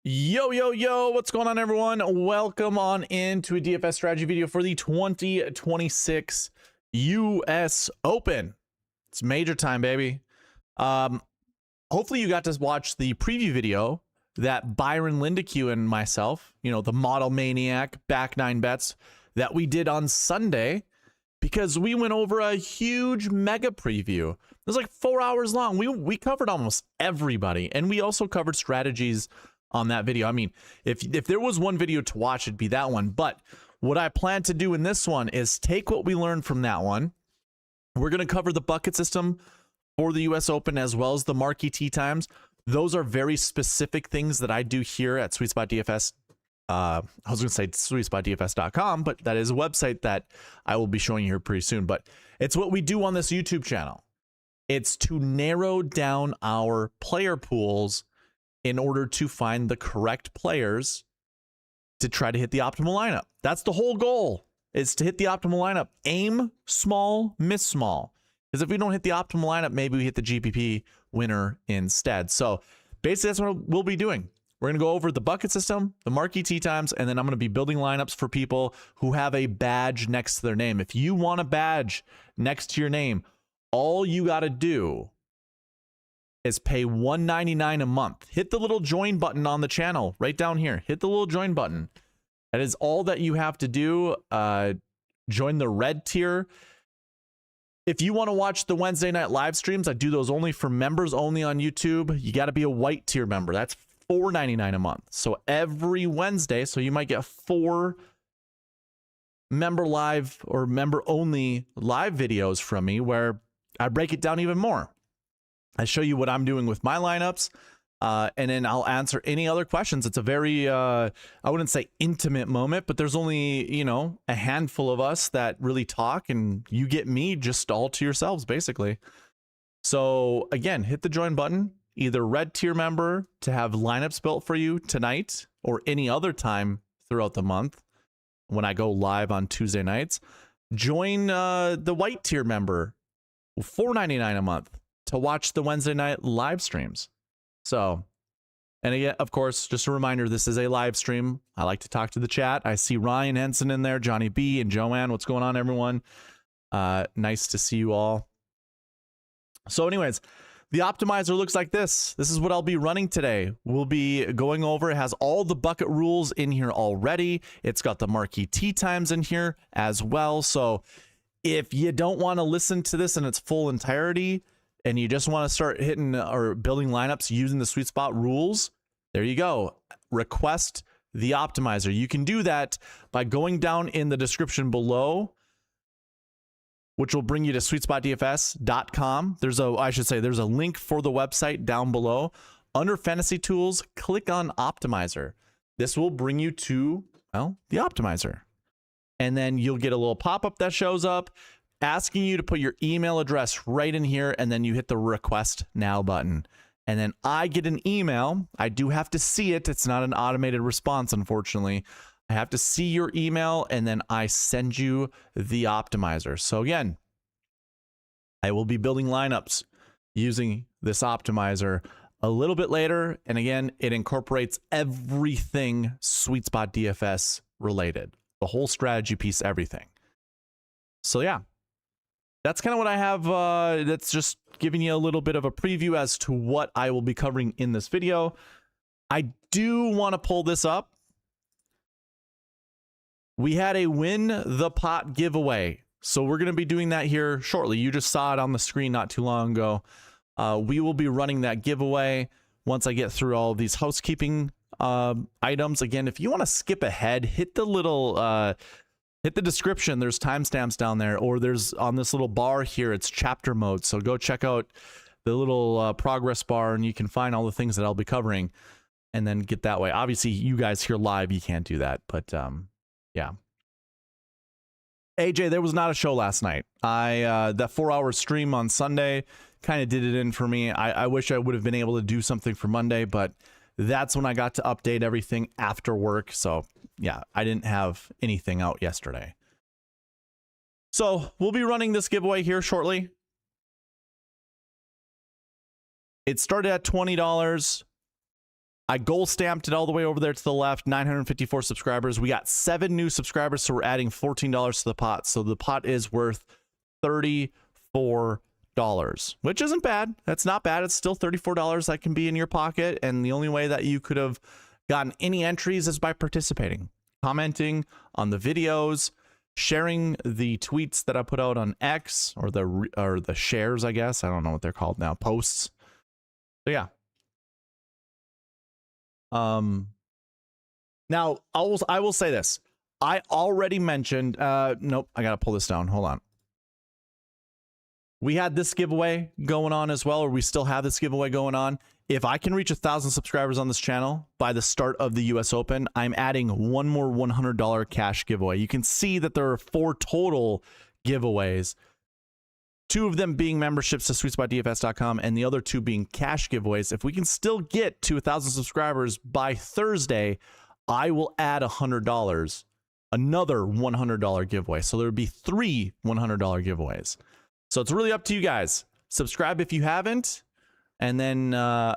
Yo, what's going on, everyone? Welcome on into a DFS strategy video for the 2026 US Open. It's major time, baby. Hopefully you got to watch the preview video that Byron Lindeque and myself, the model maniac, back 9 bets, that we did on Sunday, because we went over a huge mega preview. It was like 4 hours long. We covered almost everybody, and we also covered strategies on that video. I mean, if there was one video to watch, it'd be that one. But what I plan to do in this one is take what we learned from that one. We're going to cover the bucket system for the US Open as well as the Marquee Tee Times. Those are very specific things that I do here at SweetSpotDFS. I was going to say SweetSpotDFS.com, but that is a website that I will be showing you here pretty soon. But it's what we do on this YouTube channel. It's to narrow down our player pools in order to find the correct players to try to hit the optimal lineup. That's the whole goal, is to hit the optimal lineup. Aim small, miss small. Because if we don't hit the optimal lineup, maybe we hit the GPP winner instead. So basically that's what we'll be doing. We're going to go over the bucket system, the Marquee Tee Times, and then I'm going to be building lineups for people who have a badge next to their name. If you want a badge next to your name, all you got to do is pay $1.99 a month. Hit the little join button on the channel right down here. Hit the little join button. That is all that you have to do. Join the red tier. If you want to watch the Wednesday night live streams, I do those only for members only on YouTube. You got to be a white tier member. That's $4.99 a month. So every Wednesday, so you might get 4 member live or member only live videos from me where I break it down even more. I show you what I'm doing with my lineups, and then I'll answer any other questions. It's a very, I wouldn't say intimate moment, but there's only, a handful of us that really talk, and you get me just all to yourselves, basically. So again, hit the join button, either red tier member to have lineups built for you tonight or any other time throughout the month when I go live on Tuesday nights. Join the white tier member, $4.99 a month, to watch the Wednesday night live streams. So, and again, of course, just a reminder, this is a live stream. I like to talk to the chat. I see Ryan Henson in there, Johnny B, and Joanne. What's going on, everyone? Nice to see you all. So anyways, the optimizer looks like this. This is what I'll be running today. We'll be going over, it has all the bucket rules in here already. It's got the Marquee Tee Times in here as well. So if you don't want to listen to this in its full entirety, and you just want to start hitting or building lineups using the SweetSpot rules, there you go. Request the optimizer. You can do that by going down in the description below, which will bring you to SweetSpotDFS.com. There's a link for the website down below. Under Fantasy Tools, click on Optimizer. This will bring you to, well, the optimizer. And then you'll get a little pop-up that shows up asking you to put your email address right in here, and then you hit the request now button. And then I get an email. I do have to see it. It's not an automated response, unfortunately. I have to see your email, and then I send you the optimizer. So again, I will be building lineups using this optimizer a little bit later. And again, it incorporates everything SweetSpot DFS related, the whole strategy piece, everything. So yeah. That's kind of what I have. That's just giving you a little bit of a preview as to what I will be covering in this video. I do want to pull this up. We had a win the pot giveaway. So we're going to be doing that here shortly. You just saw it on the screen not too long ago. We will be running that giveaway once I get through all of these housekeeping items. Again, if you want to skip ahead, hit the little... hit the description. There's timestamps down there, or there's on this little bar here, it's chapter mode. So go check out the little progress bar, and you can find all the things that I'll be covering and then get that way. Obviously, you guys here live, you can't do that, but yeah. AJ, there was not a show last night. That 4-hour stream on Sunday kind of did it in for me. I wish I would have been able to do something for Monday, but that's when I got to update everything after work. So yeah, I didn't have anything out yesterday. So we'll be running this giveaway here shortly. It started at $20. I goal stamped it all the way over there to the left, 954 subscribers. We got 7 new subscribers, so we're adding $14 to the pot. So the pot is worth $34, which isn't bad. That's not bad. It's still $34 that can be in your pocket. And the only way that you could have gotten any entries is by participating, commenting on the videos, sharing the tweets that I put out on X, or the shares, I guess. I don't know what they're called now, posts. So yeah. Now I will say this. I already mentioned, nope, I got to pull this down. Hold on. We had this giveaway going on as well, or we still have this giveaway going on. If I can reach 1,000 subscribers on this channel by the start of the US Open, I'm adding one more $100 cash giveaway. You can see that there are 4 total giveaways, 2 of them being memberships to SweetSpotDFS.com and the other 2 being cash giveaways. If we can still get to 1,000 subscribers by Thursday, I will add $100, another $100 giveaway. So there would be 3 $100 giveaways. So it's really up to you guys. Subscribe if you haven't. And then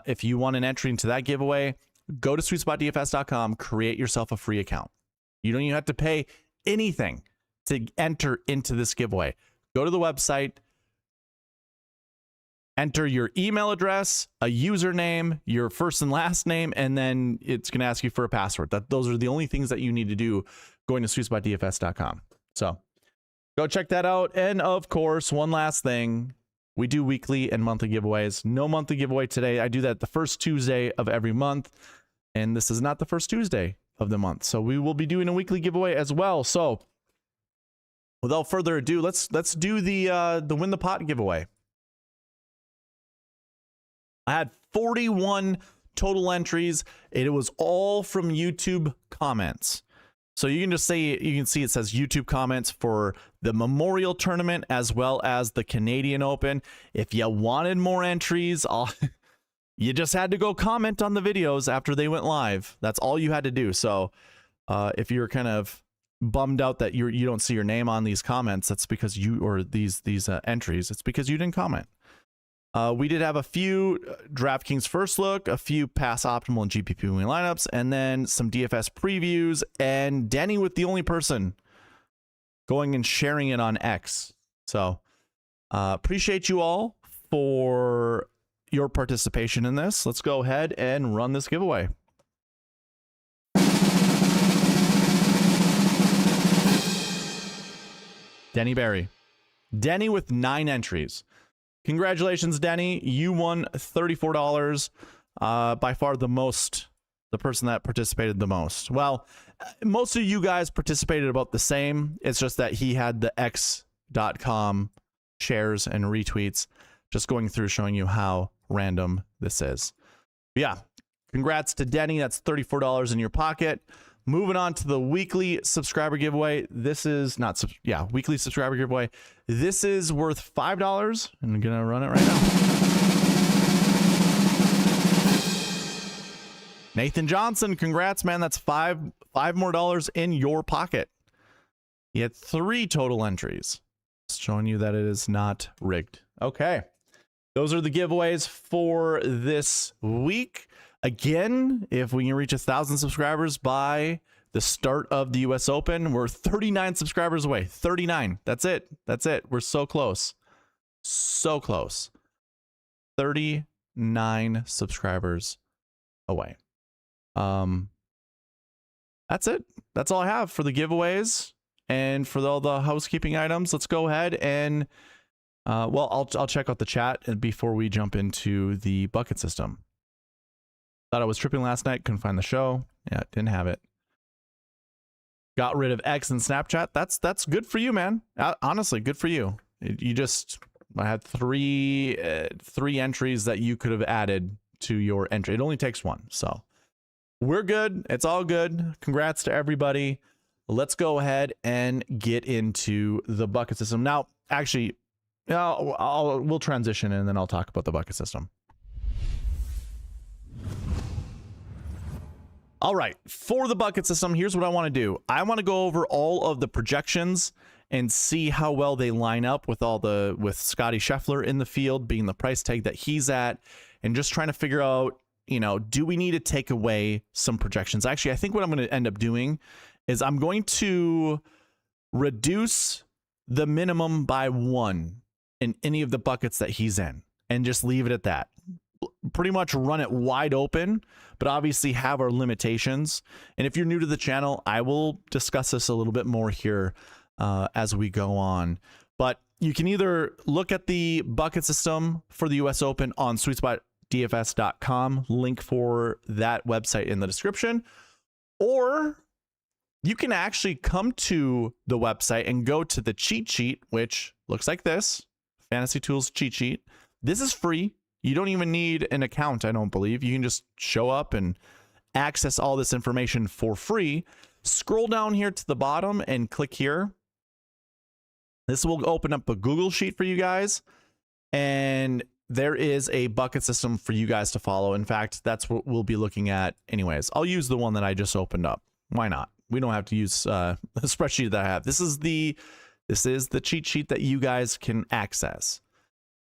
if you want an entry into that giveaway, go to SweetSpotDFS.com, create yourself a free account. You don't even have to pay anything to enter into this giveaway. Go to the website, enter your email address, a username, your first and last name, and then it's going to ask you for a password. Those are the only things that you need to do going to SweetSpotDFS.com. So go check that out. And of course, one last thing. We do weekly and monthly giveaways. No monthly giveaway today. I do that the first Tuesday of every month. And this is not the first Tuesday of the month. So we will be doing a weekly giveaway as well. So without further ado, let's do the Win the Pot giveaway. I had 41 total entries. It was all from YouTube comments. So you can just say, you can see it says YouTube comments for the Memorial Tournament as well as the Canadian Open. If you wanted more entries, you just had to go comment on the videos after they went live. That's all you had to do. So if you're kind of bummed out that you don't see your name on these comments, that's because these entries, it's because you didn't comment. We did have a few DraftKings First Look, a few Pass Optimal and GPP winning lineups, and then some DFS previews, and Denny with the only person going and sharing it on X. So appreciate you all for your participation in this. Let's go ahead and run this giveaway. Denny Berry. Denny with 9 entries. Congratulations, Denny. You won $34. By far the person that participated the most. Well, most of you guys participated about the same. It's just that he had the X.com shares and retweets. Just going through showing you how random this is. But yeah, congrats to Denny. That's $34 in your pocket. Moving on to the weekly subscriber giveaway. This is weekly subscriber giveaway. This is worth $5. I'm gonna run it right now. Nathan Johnson, congrats, man. That's five more dollars in your pocket. You had 3 total entries. It's showing you that it is not rigged. Okay. Those are the giveaways for this week. Again, if we can reach 1,000 subscribers by the start of the US Open, we're 39 subscribers away. 39. That's it. That's it. We're so close. So close. 39 subscribers away. That's it. That's all I have for the giveaways and for all the housekeeping items. Let's go ahead and I'll check out the chat before we jump into the bucket system. Thought I was tripping last night, couldn't find the show. Yeah, didn't have it. Got rid of X and Snapchat. That's good for you, man. Honestly, good for you. I had three entries that you could have added to your entry. It only takes 1, so we're good. It's all good. Congrats to everybody. Let's go ahead and get into the bucket system now. Actually, we'll transition and then I'll talk about the bucket system. All right, for the bucket system, here's what I want to do. I want to go over all of the projections and see how well they line up with Scotty Scheffler in the field being the price tag that he's at, and just trying to figure out you know, do we need to take away some projections? Actually, I think what I'm going to end up doing is I'm going to reduce the minimum by 1 in any of the buckets that he's in and just leave it at that. Pretty much run it wide open, but obviously have our limitations. And if you're new to the channel, I will discuss this a little bit more here as we go on. But you can either look at the bucket system for the US Open on SweetSpotDFS.com, link for that website in the description, or you can actually come to the website and go to the cheat sheet, which looks like this, Fantasy Tools cheat sheet. This is free. You don't even need an account, I don't believe. You can just show up and access all this information for free. Scroll down here to the bottom and click here. This will open up a Google Sheet for you guys. And there is a bucket system for you guys to follow. In fact, that's what we'll be looking at anyways. I'll use the one that I just opened up. Why not? We don't have to use a spreadsheet that I have. This is the cheat sheet that you guys can access.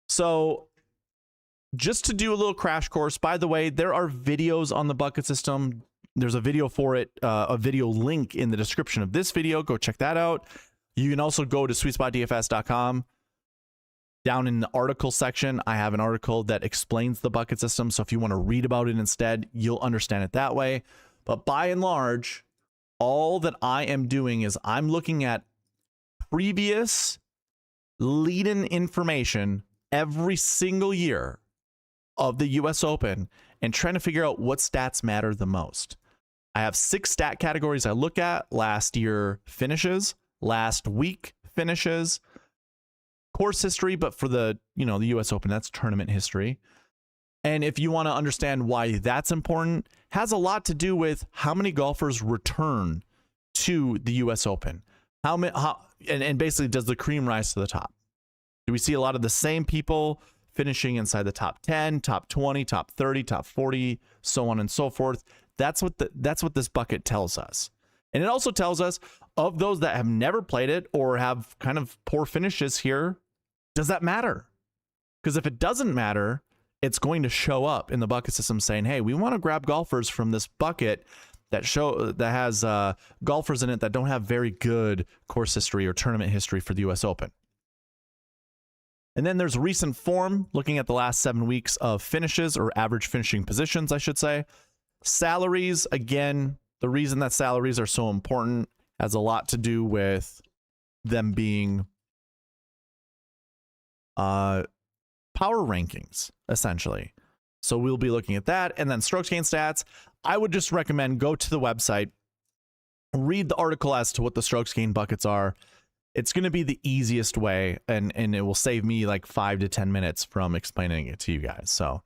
So just to do a little crash course, by the way, there are videos on the bucket system. There's a video for it, a video link in the description of this video. Go check that out. You can also go to SweetSpotDFS.com. Down in the article section, I have an article that explains the bucket system. So if you want to read about it instead, you'll understand it that way. But by and large, all that I am doing is I'm looking at previous lead-in information every single year of the US Open and trying to figure out what stats matter the most. I have 6 stat categories I look at: last year finishes, last week finishes, course history, but for the, you know, the US Open, that's tournament history. And if you want to understand why that's important, has a lot to do with how many golfers return to the US Open. And basically, does the cream rise to the top? Do we see a lot of the same people finishing inside the top 10, top 20, top 30, top 40, so on and so forth? That's what this bucket tells us. And it also tells us, of those that have never played it or have kind of poor finishes here, does that matter? Because if it doesn't matter, it's going to show up in the bucket system saying, hey, we want to grab golfers from this bucket that has golfers in it that don't have very good course history or tournament history for the US Open. And then there's recent form, looking at the last 7 weeks of finishes, or average finishing positions, I should say. Salaries, again, the reason that salaries are so important has a lot to do with them being power rankings, essentially. So we'll be looking at that. And then strokes gained stats, I would just recommend go to the website, read the article as to what the strokes gained buckets are. It's going to be the easiest way, and it will save me like 5 to 10 minutes from explaining it to you guys. So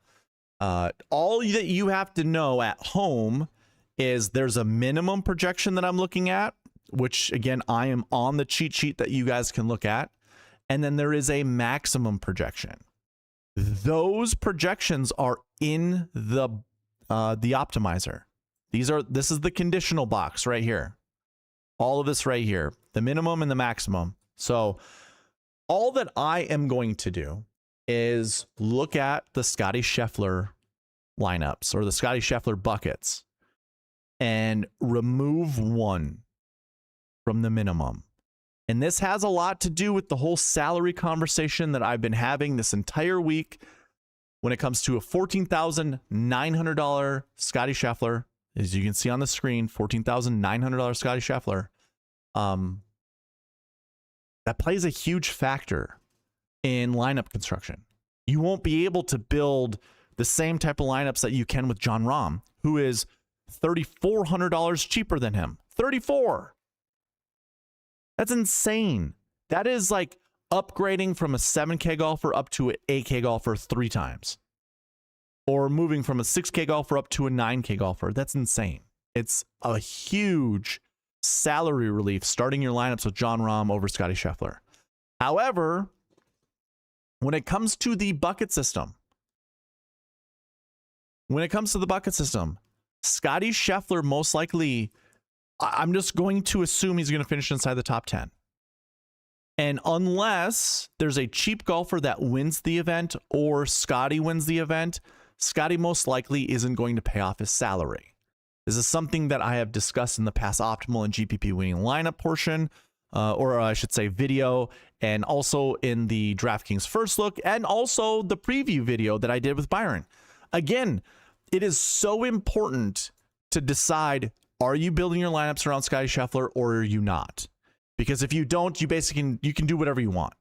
all that you have to know at home is there's a minimum projection that I'm looking at, which again, I am on the cheat sheet that you guys can look at. And then there is a maximum projection. Those projections are in the optimizer. This is the conditional box right here. All of this right here, the minimum and the maximum. So all that I am going to do is look at the Scottie Scheffler lineups, or the Scottie Scheffler buckets, and remove 1 from the minimum. And this has a lot to do with the whole salary conversation that I've been having this entire week when it comes to a $14,900 Scottie Scheffler. As you can see on the screen, $14,900 Scottie Scheffler. That plays a huge factor in lineup construction. You won't be able to build the same type of lineups that you can with Jon Rahm, who is $3,400 cheaper than him. $34. That's insane. That is like upgrading from a 7K golfer up to an 8K golfer 3 times. Or moving from a 6K golfer up to a 9K golfer. That's insane. It's a huge salary relief starting your lineups with Jon Rahm over Scottie Scheffler. However, when it comes to the bucket system, Scottie Scheffler most likely, I'm just going to assume he's going to finish inside the top 10. And unless there's a cheap golfer that wins the event or Scottie wins the event, Scotty most likely isn't going to pay off his salary. This is something that I have discussed in the past optimal and GPP winning lineup portion, or I should say video, and also in the DraftKings first look, and also the preview video that I did with Byron. Again, it is so important to decide, are you building your lineups around Scotty Scheffler or are you not? Because if you don't, you can do whatever you want.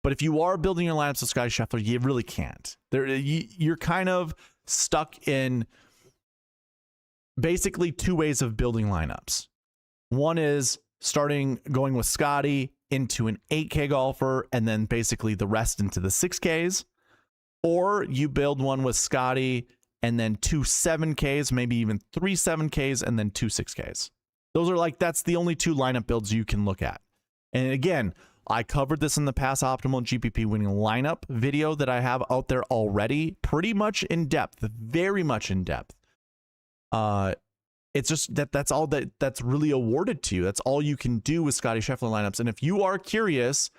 But if you are building your lineups with Scotty Scheffler, you really can't. You're kind of stuck in basically two ways of building lineups. One is going with Scotty into an 8K golfer and then basically the rest into the 6Ks. Or you build one with Scotty and then 2 7Ks, maybe even 3 7Ks, and then 2 6Ks. That's the only two lineup builds you can look at. And again, I covered this in the past optimal GPP winning lineup video that I have out there already, pretty much in depth, very much in depth. It's just that's all that's really awarded to you. That's all you can do with Scotty Scheffler lineups. And if you are curious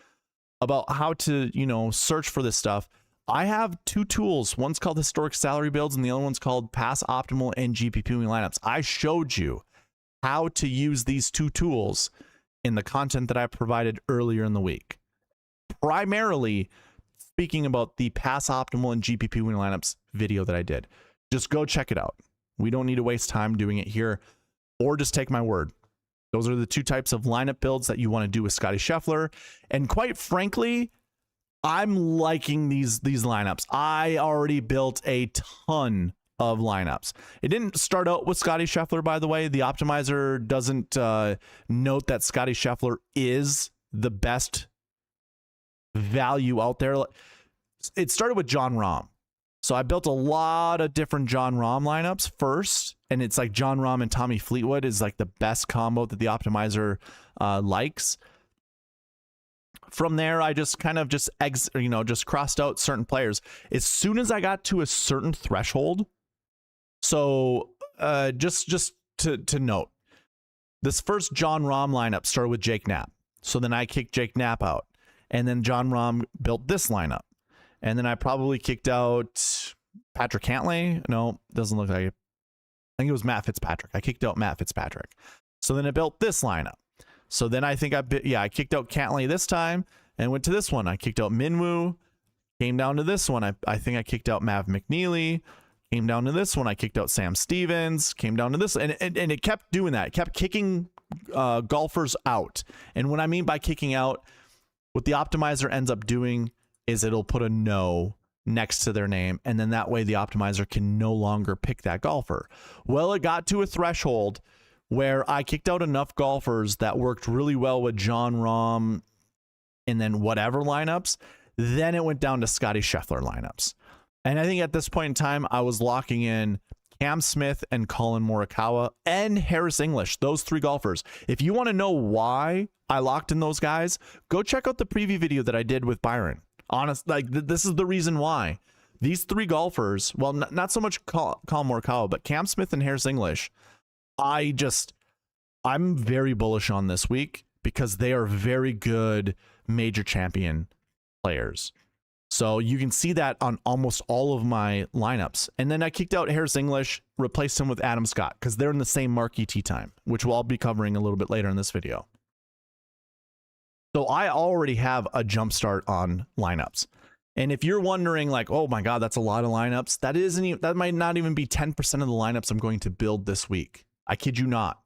about how to, search for this stuff, I have 2 tools. One's called Historic Salary Builds, and the other one's called Pass Optimal and GPP winning lineups. I showed you how to use these 2 tools in the content that I provided earlier in the week. Primarily speaking about the Pass Optimal and GPP winning lineups video that I did. Just go check it out. We don't need to waste time doing it here, or just take my word. Those are the 2 types of lineup builds that you want to do with Scotty Scheffler. And quite frankly, I'm liking these lineups. I already built a ton of lineups. It didn't start out with Scotty Scheffler, by the way. The optimizer doesn't note that Scotty Scheffler is the best value out there. It started with Jon Rahm. So I built a lot of different Jon Rahm lineups first, and it's like Jon Rahm and Tommy Fleetwood is like the best combo that the optimizer likes. From there, I just kind of just crossed out certain players. As soon as I got to a certain threshold, so just to note, this first Jon Rahm lineup started with Jake Knapp. So then I kicked Jake Knapp out, and then Jon Rahm built this lineup. And then I probably kicked out Patrick Cantlay. No, doesn't look like it. I think it was Matt Fitzpatrick. I kicked out Matt Fitzpatrick. So then I built this lineup. So then I think I kicked out Cantlay this time and went to this one. I kicked out Minwoo. Came down to this one. I think I kicked out Mav McNeely. Came down to this one. I kicked out Sam Stevens. Came down to this. And it kept doing that. It kept kicking golfers out. And what I mean by kicking out, what the optimizer ends up doing is it'll put a no next to their name, and then that way the optimizer can no longer pick that golfer. Well, it got to a threshold where I kicked out enough golfers that worked really well with Jon Rahm and then whatever lineups. Then it went down to Scotty Scheffler lineups. And I think at this point in time, I was locking in Cam Smith and Colin Morikawa and Harris English, those 3 golfers. If you want to know why I locked in those guys, go check out the preview video that I did with Byron. This is the reason why. These 3 golfers, well, not so much Colin Morikawa, but Cam Smith and Harris English, I'm very bullish on this week because they are very good major champion players. So you can see that on almost all of my lineups. And then I kicked out Harris English, replaced him with Adam Scott because they're in the same Marquee Tee Time, which we'll be covering a little bit later in this video. So I already have a jump start on lineups. And if you're wondering like, oh my God, that's a lot of lineups. That might not even be 10% of the lineups I'm going to build this week. I kid you not.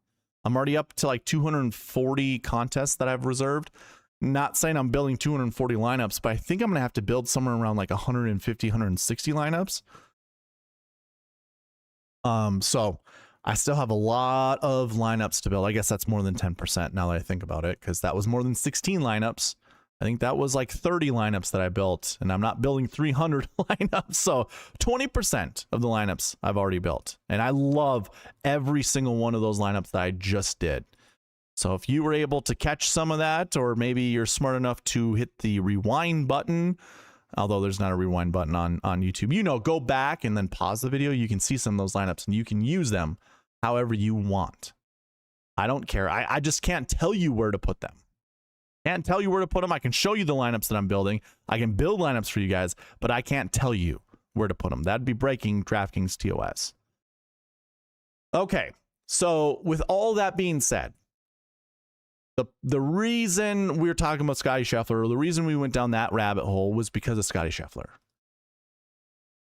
I'm already up to like 240 contests that I've reserved. Not saying I'm building 240 lineups, but I think I'm going to have to build somewhere around like 150, 160 lineups. So I still have a lot of lineups to build. I guess that's more than 10% now that I think about it, because that was more than 16 lineups. I think that was like 30 lineups that I built, and I'm not building 300 lineups. So 20% of the lineups I've already built. And I love every single one of those lineups that I just did. So if you were able to catch some of that, or maybe you're smart enough to hit the rewind button, although there's not a rewind button on YouTube, go back and then pause the video. You can see some of those lineups and you can use them however you want. I don't care. I just can't tell you where to put them. Can't tell you where to put them. I can show you the lineups that I'm building. I can build lineups for you guys, but I can't tell you where to put them. That'd be breaking DraftKings TOS. Okay, so with all that being said, the reason we were talking about Scottie Scheffler, or the reason we went down that rabbit hole, was because of Scottie Scheffler.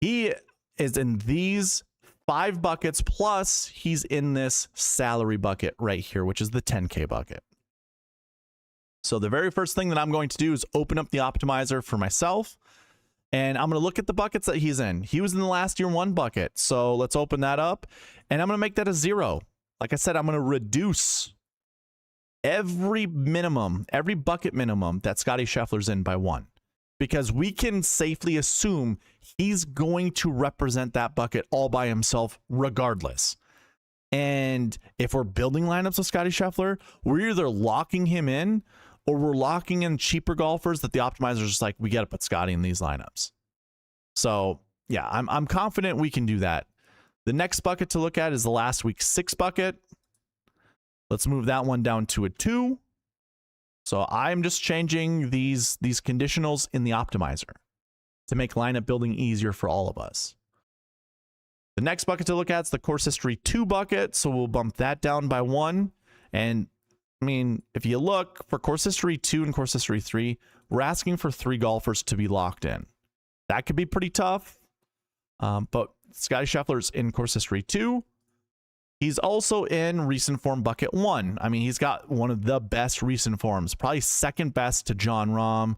He is in these 5 buckets, plus he's in this salary bucket right here, which is the 10K bucket. So the very first thing that I'm going to do is open up the optimizer for myself, and I'm going to look at the buckets that he's in. He was in the last year 1 bucket, so let's open that up, and I'm going to make that a 0. Like I said, I'm going to reduce every bucket minimum that Scottie Scheffler's in by 1. Because we can safely assume he's going to represent that bucket all by himself regardless. And if we're building lineups with Scottie Scheffler, we're either locking him in or we're locking in cheaper golfers that the optimizer is just like, we got to put Scottie in these lineups. So yeah, I'm confident we can do that. The next bucket to look at is the last week 6 bucket. Let's move that one down to a 2. So I'm just changing these conditionals in the optimizer to make lineup building easier for all of us. The next bucket to look at is the course history 2 bucket. So we'll bump that down by 1. And I mean, if you look for course history 2 and course history 3, we're asking for 3 golfers to be locked in. That could be pretty tough. But Scottie Scheffler's in course history 2. He's also in recent form bucket 1. I mean, he's got one of the best recent forms, probably second best to Jon Rahm.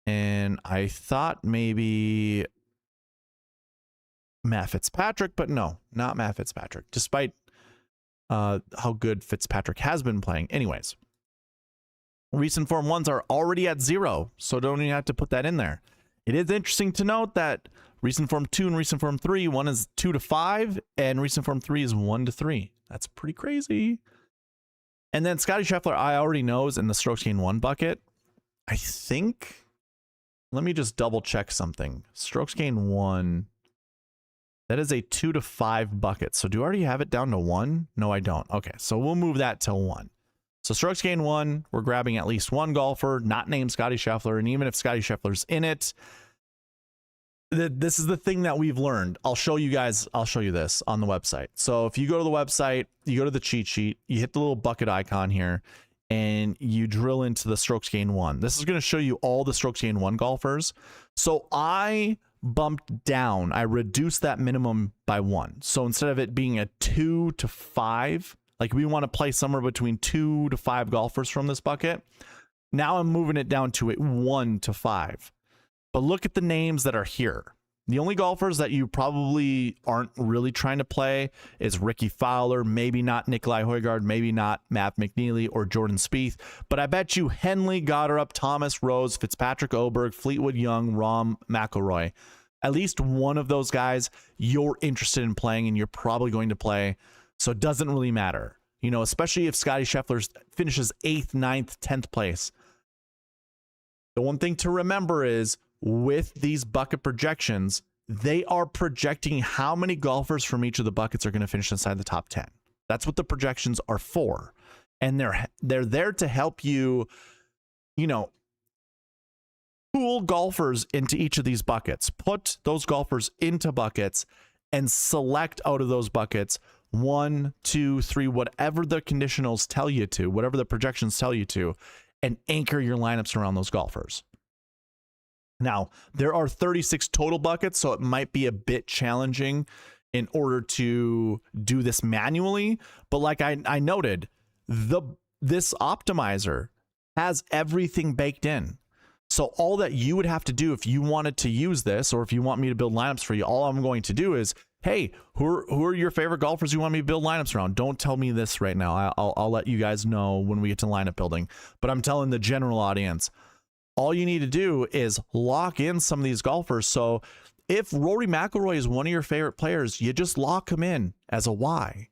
And I thought maybe Matt Fitzpatrick, but no, not Matt Fitzpatrick, despite how good Fitzpatrick has been playing. Anyways, recent form 1s are already at 0, so don't even have to put that in there. It is interesting to note that recent form 2 and recent form 3, one is 2 to 5, and recent form 3 is 1 to 3. That's pretty crazy. And then Scottie Scheffler, I already know, is in the strokes gained 1 bucket. I think, let me just double check something. Strokes gained 1, that is a 2 to 5 bucket. So do I already have it down to 1? No, I don't. Okay, so we'll move that to 1. So strokes gained 1, we're grabbing at least 1 golfer, not named Scottie Scheffler, and even if Scottie Scheffler's in it, this is the thing that we've learned. I'll show you guys, I'll show you this on the website. So if you go to the website, you go to the cheat sheet, you hit the little bucket icon here, and you drill into the strokes gained 1. This is going to show you all the strokes gained 1 golfers. So I bumped down, I reduced that minimum by 1. So instead of it being a 2 to 5, like we want to play somewhere between 2 to 5 golfers from this bucket, now I'm moving it down to a 1 to 5. But look at the names that are here. The only golfers that you probably aren't really trying to play is Ricky Fowler, maybe not Nikolai Højgaard, maybe not Matt McNeely or Jordan Spieth. But I bet you Henley, Goddard, Thomas, Rose, Fitzpatrick, Oberg, Fleetwood Young, Rahm, McIlroy. At least one of those guys you're interested in playing and you're probably going to play. So it doesn't really matter. You know, especially if Scottie Scheffler finishes 8th, 9th, 10th place. The one thing to remember is with these bucket projections, they are projecting how many golfers from each of the buckets are going to finish inside the top 10. That's what the projections are for. And they're there to help you, you know, pool golfers into each of these buckets. Put those golfers into buckets and select out of those buckets 1, 2, 3, whatever the conditionals tell you to, whatever the projections tell you to, and anchor your lineups around those golfers. Now, there are 36 total buckets, so it might be a bit challenging in order to do this manually. But like I noted, this optimizer has everything baked in. So all that you would have to do if you wanted to use this, or if you want me to build lineups for you, all I'm going to do is, hey, who are your favorite golfers you want me to build lineups around? Don't tell me this right now. I'll let you guys know when we get to lineup building. But I'm telling the general audience, all you need to do is lock in some of these golfers. So if Rory McIlroy is one of your favorite players, you just lock him in as a Y.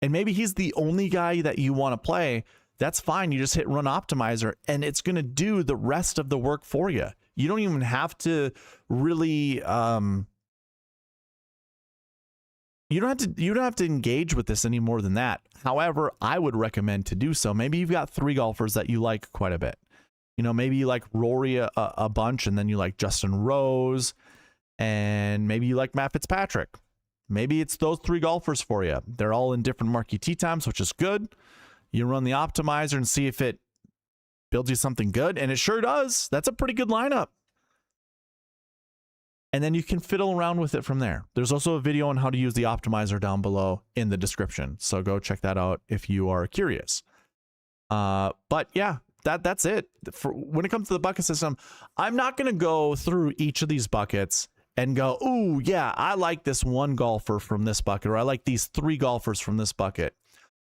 And maybe he's the only guy that you want to play. That's fine. You just hit run optimizer and it's going to do the rest of the work for you. You don't even have to really, you don't have to engage with this any more than that. However, I would recommend to do so. Maybe you've got 3 golfers that you like quite a bit. You know, maybe you like Rory a bunch, and then you like Justin Rose, And maybe you like Matt Fitzpatrick. Maybe it's those 3 golfers for you. They're all in different Marquee Tee Times, which is good. You run the optimizer and see if it builds you something good, and it sure does. That's a pretty good lineup. And then you can fiddle around with it from there. There's also a video on how to use the optimizer down below in the description, so go check that out if you are curious. But yeah, that's it. When it comes to the bucket system, I'm not going to go through each of these buckets and go, ooh, yeah, I like this 1 golfer from this bucket, or I like these 3 golfers from this bucket.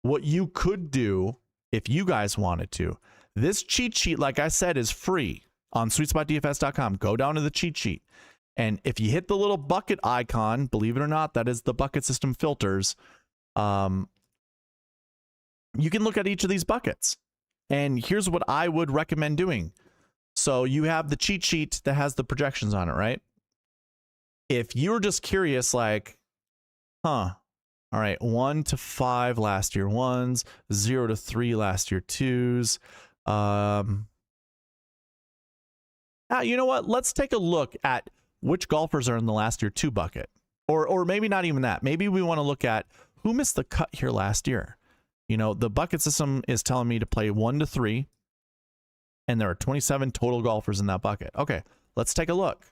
What you could do, if you guys wanted to, this cheat sheet, like I said, is free on SweetSpotDFS.com. Go down to the cheat sheet. And if you hit the little bucket icon, believe it or not, that is the bucket system filters. You can look at each of these buckets. And here's what I would recommend doing. So you have the cheat sheet that has the projections on it, right? If you're just curious, like, all right, 1 to 5 last year 1s, 0 to 3 last year 2s. You know what? Let's take a look at which golfers are in the last year 2 bucket. Or maybe not even that. Maybe we want to look at who missed the cut here last year. You know, the bucket system is telling me to play 1 to 3, and there are 27 total golfers in that bucket. Okay, let's take a look.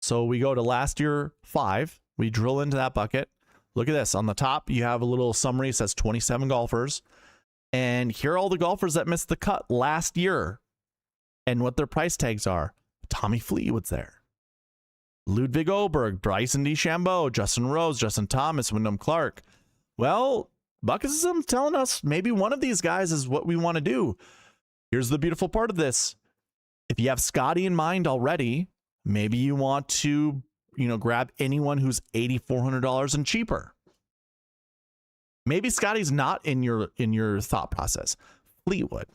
So we go to last year 5. We drill into that bucket. Look at this. On the top, you have a little summary that says 27 golfers. And here are all the golfers that missed the cut last year and what their price tags are. Tommy Fleetwood's there. Ludwig Oberg, Bryson DeChambeau, Justin Rose, Justin Thomas, Wyndham Clark. Well, bucket system's telling us maybe one of these guys is what we want to do. Here's the beautiful part of this. If you have Scotty in mind already, maybe you want to, grab anyone who's $8,400 and cheaper. Maybe Scotty's not in your thought process. Fleetwood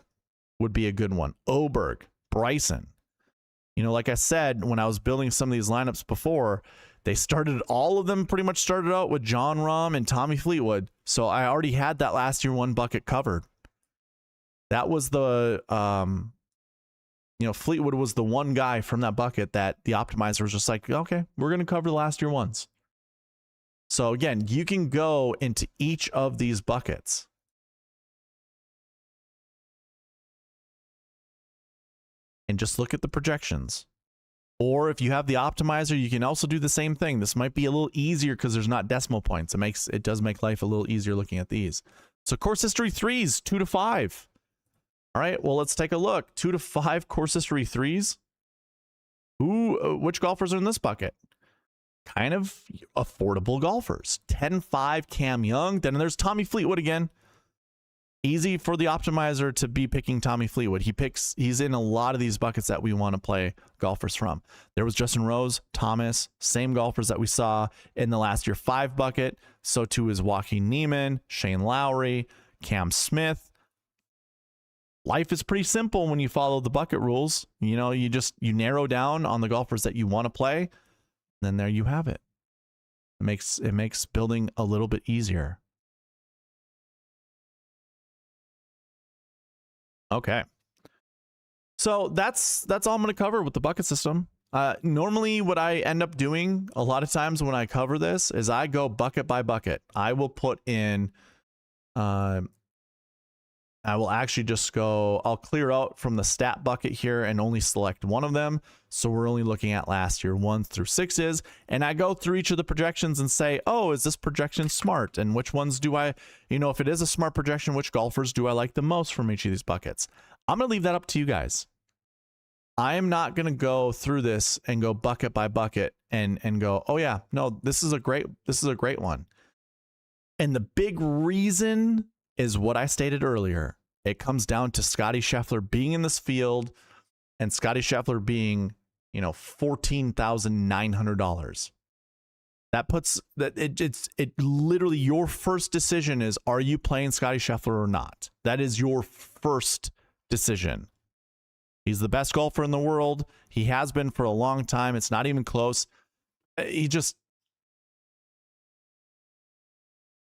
would be a good one. Oberg, Bryson. Like I said, when I was building some of these lineups before, all of them pretty much started out with John Rahm and Tommy Fleetwood. So I already had that last year 1 bucket covered. That was the, Fleetwood was the one guy from that bucket that the optimizer was just like, okay, we're going to cover the last year 1s. So again, you can go into each of these buckets and just look at the projections. Or if you have the optimizer, you can also do the same thing. This might be a little easier because there's not decimal points. It does make life a little easier looking at these. So course history 3s, 2 to 5. All right, well, let's take a look. 2 to 5 course history 3s. Which golfers are in this bucket? Kind of affordable golfers. 10-5 Cam Young. Then there's Tommy Fleetwood again. Easy for the optimizer to be picking Tommy Fleetwood. He's in a lot of these buckets that we want to play golfers from. There was Justin Rose, Thomas, same golfers that we saw in the last year 5 bucket. So too is Joaquin Niemann, Shane Lowry, Cam Smith. Life is pretty simple when you follow the bucket rules. You narrow down on the golfers that you want to play. Then there you have it. It makes building a little bit easier. Okay. So that's all I'm going to cover with the bucket system. Normally what I end up doing a lot of times when I cover this is I go bucket by bucket. I will put in, I will actually just go, I'll clear out from the stat bucket here and only select one of them. So we're only looking at last year 1 through 6s. And I go through each of the projections and say, oh, is this projection smart? And which ones do I, if it is a smart projection, which golfers do I like the most from each of these buckets? I'm going to leave that up to you guys. I am not going to go through this and go bucket by bucket and go, oh yeah, no, this is a great one. And the big reason is what I stated earlier. It comes down to Scotty Scheffler being in this field and Scotty Scheffler being, $14,900. That puts that it's literally your first decision is, are you playing Scotty Scheffler or not? That is your first decision. He's the best golfer in the world. He has been for a long time. It's not even close. The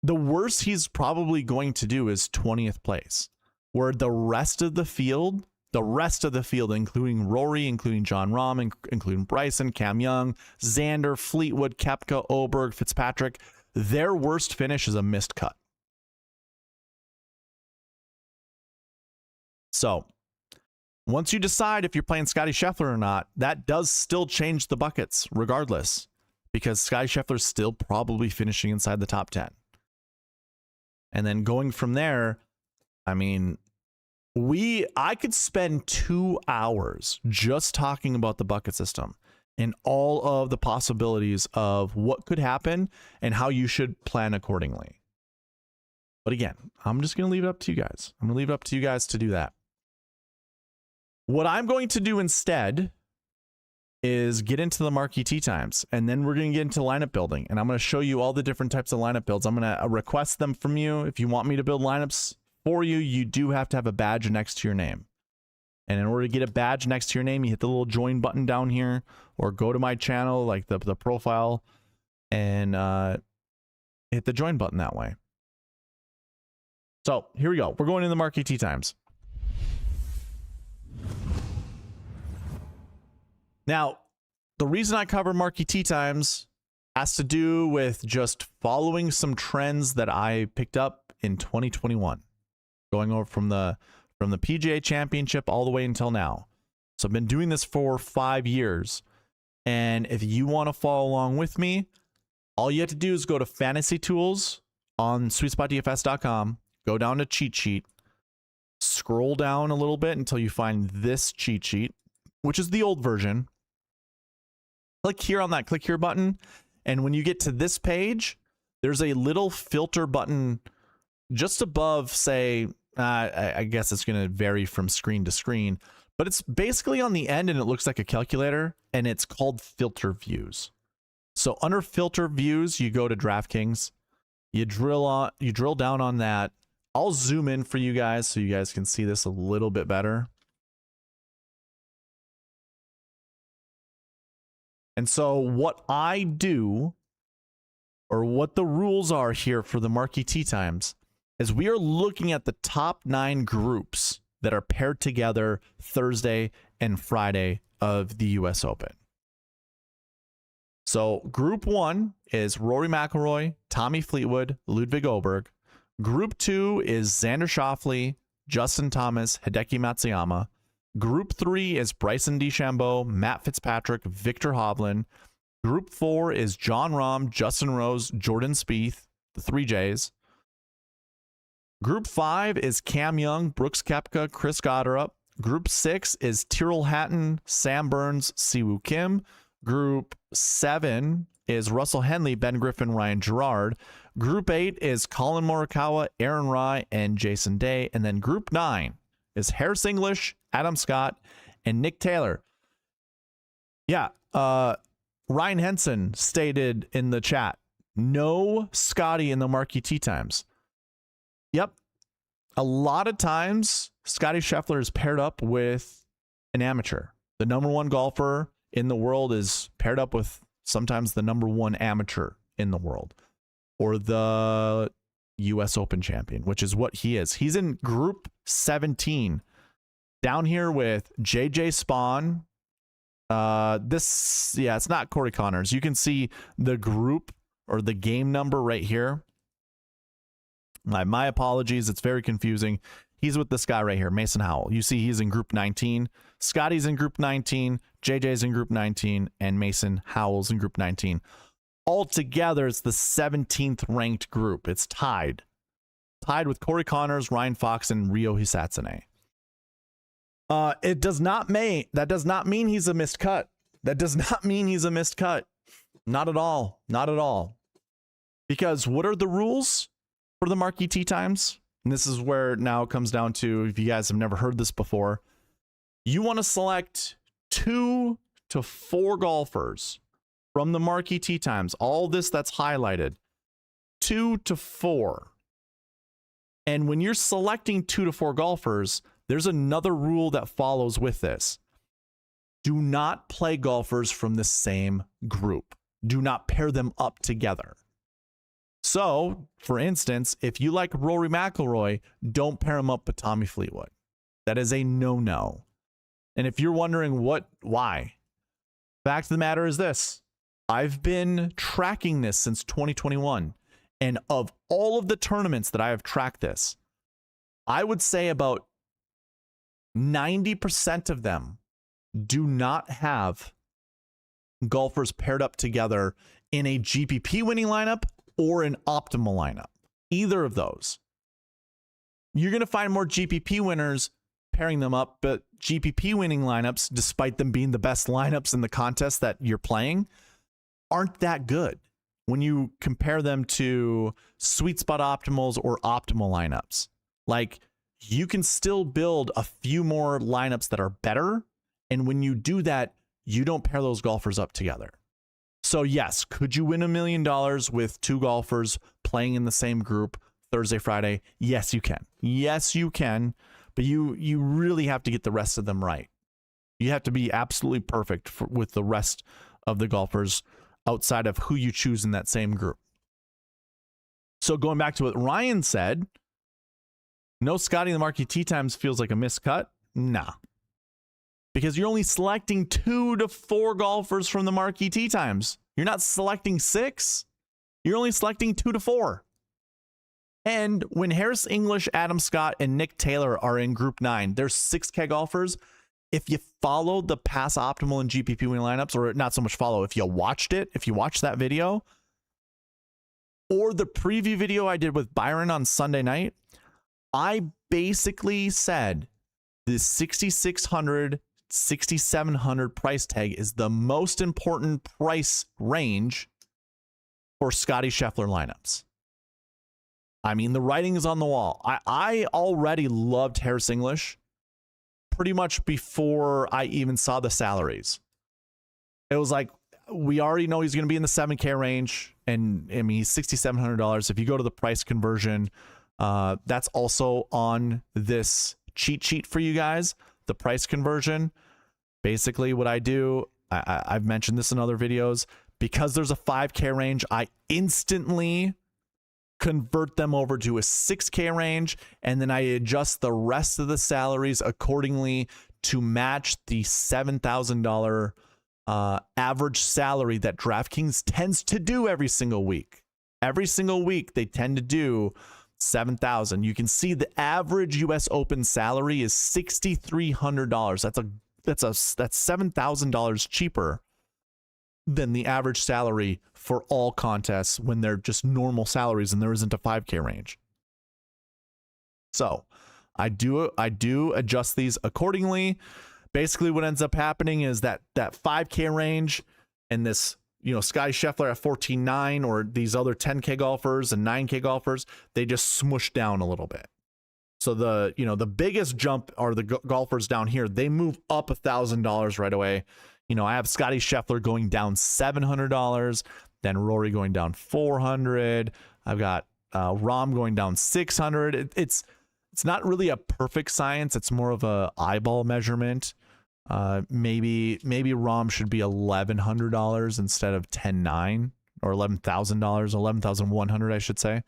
worst he's probably going to do is 20th place, where the rest of the field, The rest of the field, including Rory, including John Rahm, including Bryson, Cam Young, Xander, Fleetwood, Koepka, Oberg, Fitzpatrick, their worst finish is a missed cut. So once you decide if you're playing Scottie Scheffler or not, that does still change the buckets regardless, because Scottie Scheffler's still probably finishing inside the top 10. And then going from there, I mean, I could spend 2 hours just talking about the bucket system and all of the possibilities of what could happen and how you should plan accordingly. But again, I'm just going to leave it up to you guys. I'm going to leave it up to you guys to do that. What I'm going to do instead is get into the Marquee Tee Times, and then we're going to get into lineup building, and I'm going to show you all the different types of lineup builds. I'm going to request them from you. If you want me to build lineups for you, you do have to have a badge next to your name. And in order to get a badge next to your name, you hit the little join button down here, or go to my channel, like the profile, and hit the join button that way. So here we go. We're going in the Marquee Tee Times. Now, the reason I cover Marquee Tee Times has to do with just following some trends that I picked up in 2021, going over from the PGA Championship all the way until now. So I've been doing this for 5 years, and if you want to follow along with me, all you have to do is go to Fantasy Tools on SweetSpotDFS.com, go down to Cheat Sheet, scroll down a little bit until you find this cheat sheet, which is the old version. Click here on that click here button, and when you get to this page, there's a little filter button just above, say, I guess it's going to vary from screen to screen, but it's basically on the end and it looks like a calculator, and it's called Filter Views. So under Filter Views, you go to DraftKings, you drill down on that. I'll zoom in for you guys so you guys can see this a little bit better. And so what I do, or what the rules are here for the Marquee Tee Times, is we are looking at the top 9 groups that are paired together Thursday and Friday of the US Open. So group 1 is Rory McIlroy, Tommy Fleetwood, Ludwig Oberg. Group 2 is Xander Schauffele, Justin Thomas, Hideki Matsuyama. Group 3 is Bryson DeChambeau, Matt Fitzpatrick, Victor Hovland. Group 4 is John Rahm, Justin Rose, Jordan Spieth, the 3 J's. Group 5 is Cam Young, Brooks Koepka, Chris Gotterup. Group 6 is Tyrrell Hatton, Sam Burns, Siwoo Kim. Group 7 is Russell Henley, Ben Griffin, Ryan Gerard. Group 8 is Colin Morikawa, Aaron Rai, and Jason Day. And then Group 9 is Harris English, Adam Scott, and Nick Taylor. Yeah, Ryan Henson stated in the chat, no Scotty in the Marquee Tee Times. Yep. A lot of times, Scottie Scheffler is paired up with an amateur. The #1 golfer in the world is paired up with sometimes the #1 amateur in the world, or the US Open champion, which is what he is. He's in Group 17 down here with JJ Spawn. It's not Corey Connors. You can see the group or the game number right here. My apologies. It's very confusing. He's with this guy right here, Mason Howell. You see he's in Group 19. Scotty's in Group 19. JJ's in Group 19. And Mason Howell's in Group 19. Altogether, it's the 17th ranked group. It's tied with Corey Connors, Ryan Fox, and Ryo Hisatsune. That does not mean he's a missed cut. That does not mean he's a missed cut. Not at all. Not at all. Because what are the rules for the Marquee Tee Times? And this is where now it comes down to, if you guys have never heard this before, you want to select 2 to 4 golfers from the Marquee Tee Times. All this that's highlighted, 2 to 4. And when you're selecting 2 to 4 golfers, there's another rule that follows with this. Do not play golfers from the same group. Do not pair them up together. So, for instance, if you like Rory McIlroy, don't pair him up with Tommy Fleetwood. That is a no-no. And if you're wondering why, fact of the matter is this. I've been tracking this since 2021. And of all of the tournaments that I have tracked this, I would say about 90% of them do not have golfers paired up together in a GPP winning lineup or an optimal lineup. Either of those. You're going to find more GPP winners pairing them up, but GPP winning lineups, despite them being the best lineups in the contest that you're playing, aren't that good when you compare them to sweet spot optimals or optimal lineups. Like, you can still build a few more lineups that are better, and when you do that, you don't pair those golfers up together. So yes, could you win $1 million with two golfers playing in the same group Thursday, Friday? Yes, you can. Yes, you can. But you really have to get the rest of them right. You have to be absolutely perfect with the rest of the golfers outside of who you choose in that same group. So going back to what Ryan said, no Scotty in the Marquee Tee Times feels like a miscut. Nah. Because you're only selecting 2 to 4 golfers from the Marquee Tee Times. You're not selecting 6. You're only selecting 2 to 4. And when Harris English, Adam Scott, and Nick Taylor are in Group 9, there's 6K golfers. If you followed the pass optimal and GPP winning lineups, or not so much follow, if you watched that video, or the preview video I did with Byron on Sunday night, I basically said the 6,600, 6,700 price tag is the most important price range for Scotty Scheffler lineups. I mean, the writing is on the wall. I already loved Harris English pretty much before I even saw the salaries. It was like, we already know he's going to be in the 7K range. And I mean, he's $6,700. If you go to the price conversion, that's also on this cheat sheet for you guys. The price conversion. Basically what I do, I've mentioned this in other videos, because there's a 5K range, I instantly convert them over to a 6K range, and then I adjust the rest of the salaries accordingly to match the $7,000 average salary that DraftKings tends to do every single week. Every single week they tend to do $7,000. You can see the average US Open salary is $6,300. That's $7,000 cheaper than the average salary for all contests when they're just normal salaries and there isn't a 5K range. So I do adjust these accordingly. Basically what ends up happening is that 5K range and this, Scotty Scheffler at 14.9 or these other 10K golfers and 9K golfers, they just smush down a little bit. So the biggest jump are the golfers down here. They move up $1,000 right away. I have Scotty Scheffler going down $700, then Rory going down $400. I've got Rahm going down $600. It's not really a perfect science. It's more of a eyeball measurement. Maybe Rahm should be $1,100 instead of $10,900 or $11,000, $11,100, I should say.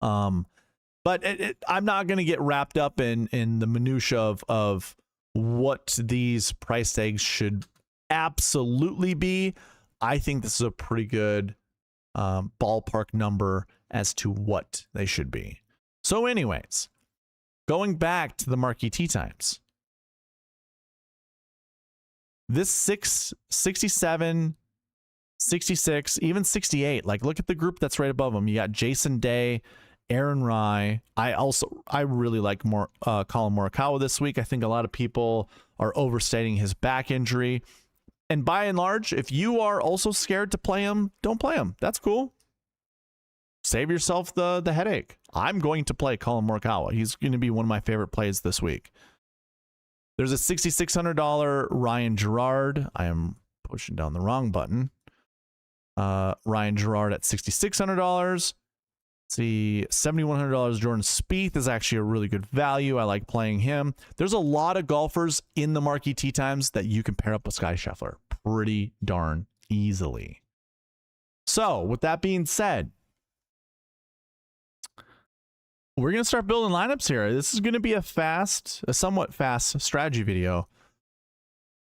But I'm not going to get wrapped up in the minutia of what these price tags should absolutely be. I think this is a pretty good ballpark number as to what they should be. So anyways, going back to the Marquee Tee Times, this 67, 66, even 68, like look at the group that's right above them. You got Jason Day, Aaron Rai. I really like Collin Morikawa this week. I think a lot of people are overstating his back injury. And by and large, if you are also scared to play him, don't play him. That's cool. Save yourself the headache. I'm going to play Collin Morikawa. He's going to be one of my favorite plays this week. There's a $6,600 Ryan Gerard. I am pushing down the wrong button. Ryan Gerard at $6,600. See, $7,100 Jordan Spieth is actually a really good value. I like playing him. There's a lot of golfers in the Marquee Tee Times that you can pair up with Scotty Scheffler pretty darn easily. So, with that being said, we're going to start building lineups here. This is going to be a somewhat fast strategy video.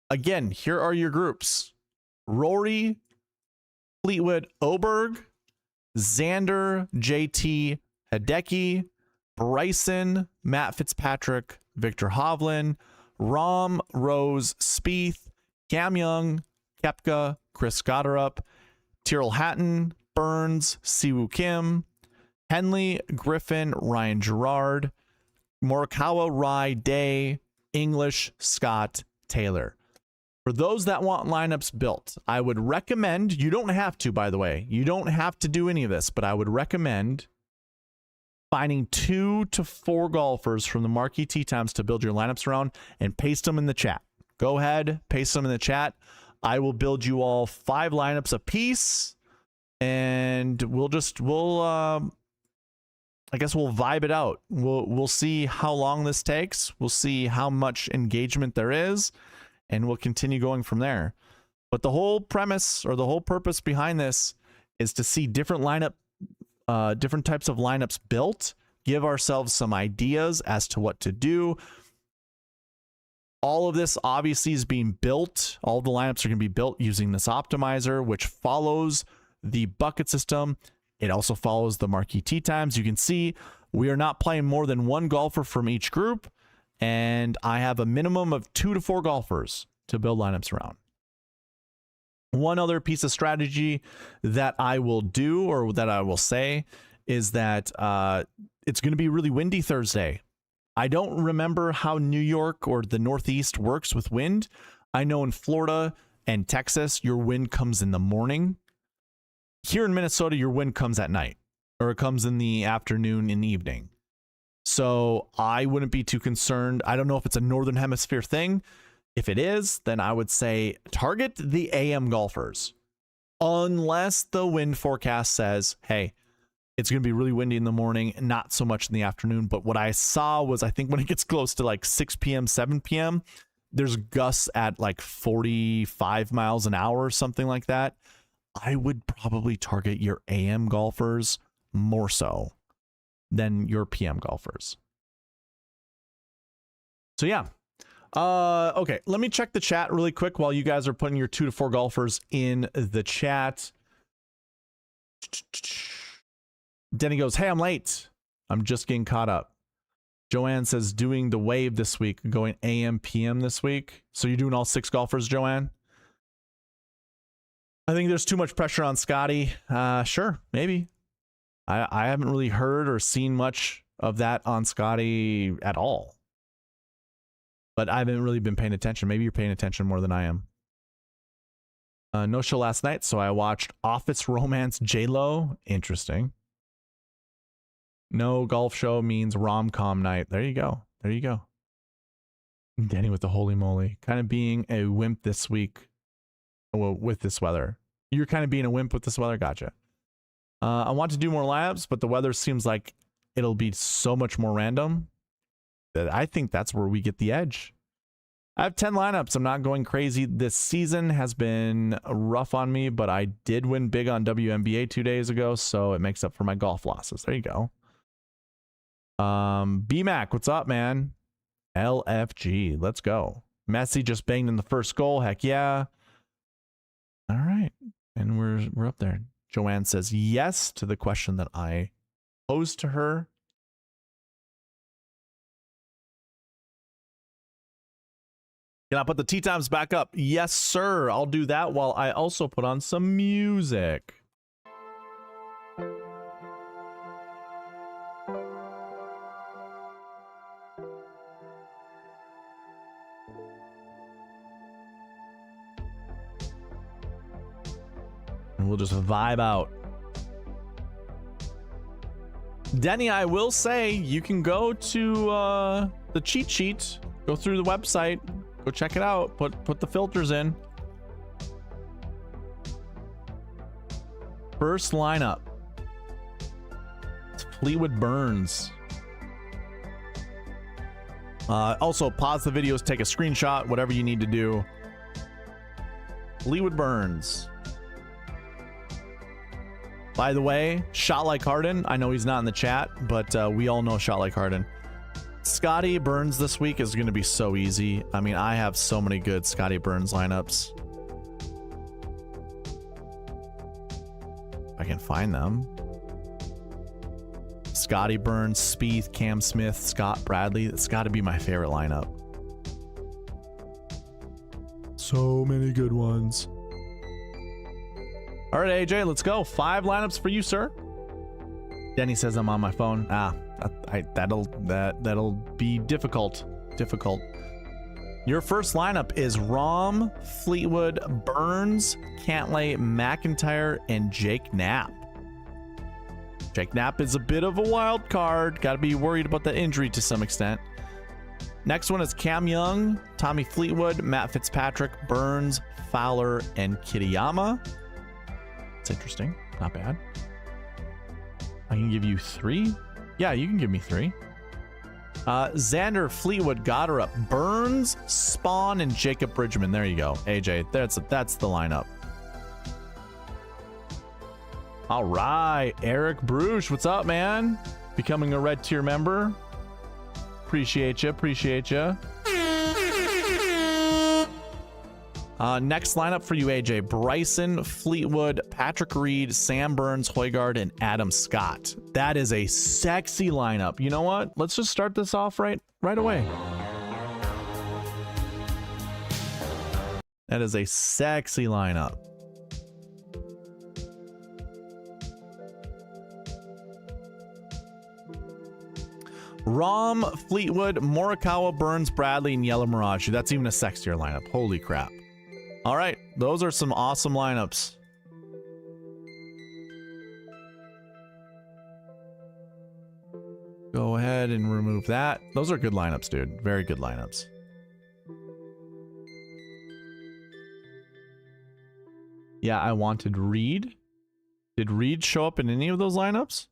Again, here are your groups. Rory, Fleetwood, Oberg, Xander, JT, Hideki, Bryson, Matt Fitzpatrick, Victor Hovland, Rahm, Rose, Spieth, Cam Young, Koepka, Chris Gotterup, Tyrrell Hatton, Burns, Siwoo Kim, Henley, Griffin, Ryan Gerard, Morikawa, Rai, Day, English, Scott, Taylor. For those that want lineups built, I would recommend, you don't have to, by the way, you don't have to do any of this, but I would recommend finding 2 to 4 golfers from the Marquee Tee Times to build your lineups around and paste them in the chat. Go ahead, paste them in the chat. I will build you all 5 lineups apiece, and I guess we'll vibe it out. We'll see how long this takes. We'll see how much engagement there is, and we'll continue going from there. But the whole premise or the whole purpose behind this is to see different types of lineups built, give ourselves some ideas as to what to do. All of this obviously is being built. All the lineups are going to be built using this optimizer, which follows the bucket system. It also follows the Marquee Tee Times. You can see we are not playing more than 1 golfer from each group, and I have a minimum of 2 to 4 golfers to build lineups around. One other piece of strategy that I will do, or that I will say, is that it's going to be really windy Thursday. I don't remember how New York or the Northeast works with wind. I know in Florida and Texas, your wind comes in the morning. Here in Minnesota, your wind comes at night, or it comes in the afternoon and evening. So I wouldn't be too concerned. I don't know if it's a Northern Hemisphere thing. If it is, then I would say target the AM golfers. Unless the wind forecast says, hey, it's going to be really windy in the morning, not so much in the afternoon. But what I saw was, I think when it gets close to like 6 p.m., 7 p.m., there's gusts at like 45 miles an hour or something like that. I would probably target your AM golfers more so than your PM golfers. So yeah. Okay, let me check the chat really quick while you guys are putting your 2 to 4 golfers in the chat. Denny goes, hey, I'm late. I'm just getting caught up. Joanne says doing the wave this week, going AM, PM this week. So you're doing all 6 golfers, Joanne? I think there's too much pressure on Scotty. Sure, maybe. I haven't really heard or seen much of that on Scotty at all. But I haven't really been paying attention. Maybe you're paying attention more than I am. No show last night, so I watched Office Romance J-Lo. Interesting. No golf show means rom-com night. There you go. There you go. Danny with the holy moly. Kind of being a wimp this week. Well, with this weather. You're kind of being a wimp with this weather? Gotcha. I want to do more labs, but the weather seems like it'll be so much more random that I think that's where we get the edge. I have 10 lineups. I'm not going crazy. This season has been rough on me, but I did win big on WNBA 2 days ago, so it makes up for my golf losses. There you go. BMAC, what's up, man? LFG, let's go. Messi just banged in the first goal. Heck yeah. All right, and we're up there. Joanne says yes to the question that I posed to her. Can I put the Tee Times back up? Yes, sir. I'll do that while I also put on some music. And we'll just vibe out. Denny, I will say you can go to the cheat sheet, go through the website, go check it out, put the filters in. First lineup. It's Fleetwood Burns. Also, pause the videos, take a screenshot, whatever you need to do. Fleetwood Burns. By the way, Shot Like Harden. I know he's not in the chat, but we all know Shot Like Harden. Scotty Burns this week is going to be so easy. I mean, I have so many good Scotty Burns lineups. I can find them. Scotty Burns, Spieth, Cam Smith, Scott Bradley. It's got to be my favorite lineup. So many good ones. All right, AJ, let's go. 5 lineups for you, sir. Denny says I'm on my phone. That'll be difficult. Your first lineup is Rahm, Fleetwood, Burns, Cantlay, McIntyre, and Jake Knapp. Jake Knapp is a bit of a wild card. Got to be worried about that injury to some extent. Next one is Cam Young, Tommy Fleetwood, Matt Fitzpatrick, Burns, Fowler, and Kitayama. It's interesting. Not bad. I can give you 3. Yeah, you can give me 3. Xander, Fleetwood, Goddard, Burns, Spawn, and Jacob Bridgman. There you go. AJ, that's the lineup. All right, Eric Bruce, what's up, man? Becoming a red tier member. Appreciate you. Next lineup for you, AJ. Bryson, Fleetwood, Patrick Reed, Sam Burns, Højgaard, and Adam Scott. That is a sexy lineup. You know what? Let's just start this off right away. That is a sexy lineup. Rahm, Fleetwood, Morikawa, Burns, Bradley, and Yellow Mirage. That's even a sexier lineup. Holy crap. All right, those are some awesome lineups. Go ahead and remove that. Those are good lineups, dude. Very good lineups. Yeah, I wanted Reed. Did Reed show up in any of those lineups?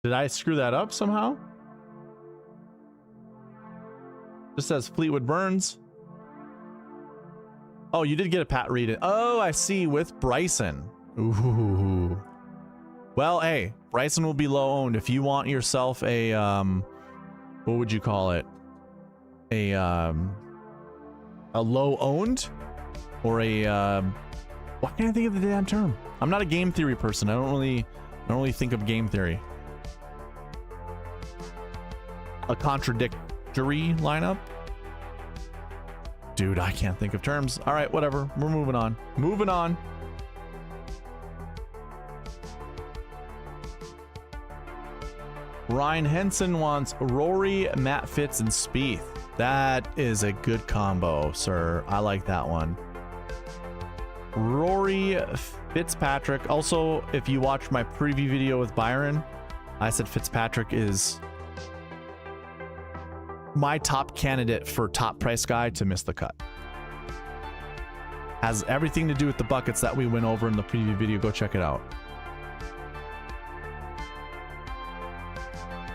Did I screw that up somehow? Just says Fleetwood Burns. Oh, you did get a Pat Reed. Oh, I see, with Bryson. Ooh. Well, hey, Bryson will be low owned. If you want yourself a what would you call it? A low owned, or a why can't I think of the damn term? I'm not a game theory person. I don't really think of game theory. A contradictory lineup? Dude, I can't think of terms. All right, whatever. We're moving on. Moving on. Ryan Henson wants Rory, Matt Fitz, and Spieth. That is a good combo, sir. I like that one. Rory, Fitzpatrick. Also, if you watch my preview video with Byron, I said Fitzpatrick is my top candidate for top price guy to miss the cut. Has everything to do with the buckets that we went over in the preview video. Go check it out.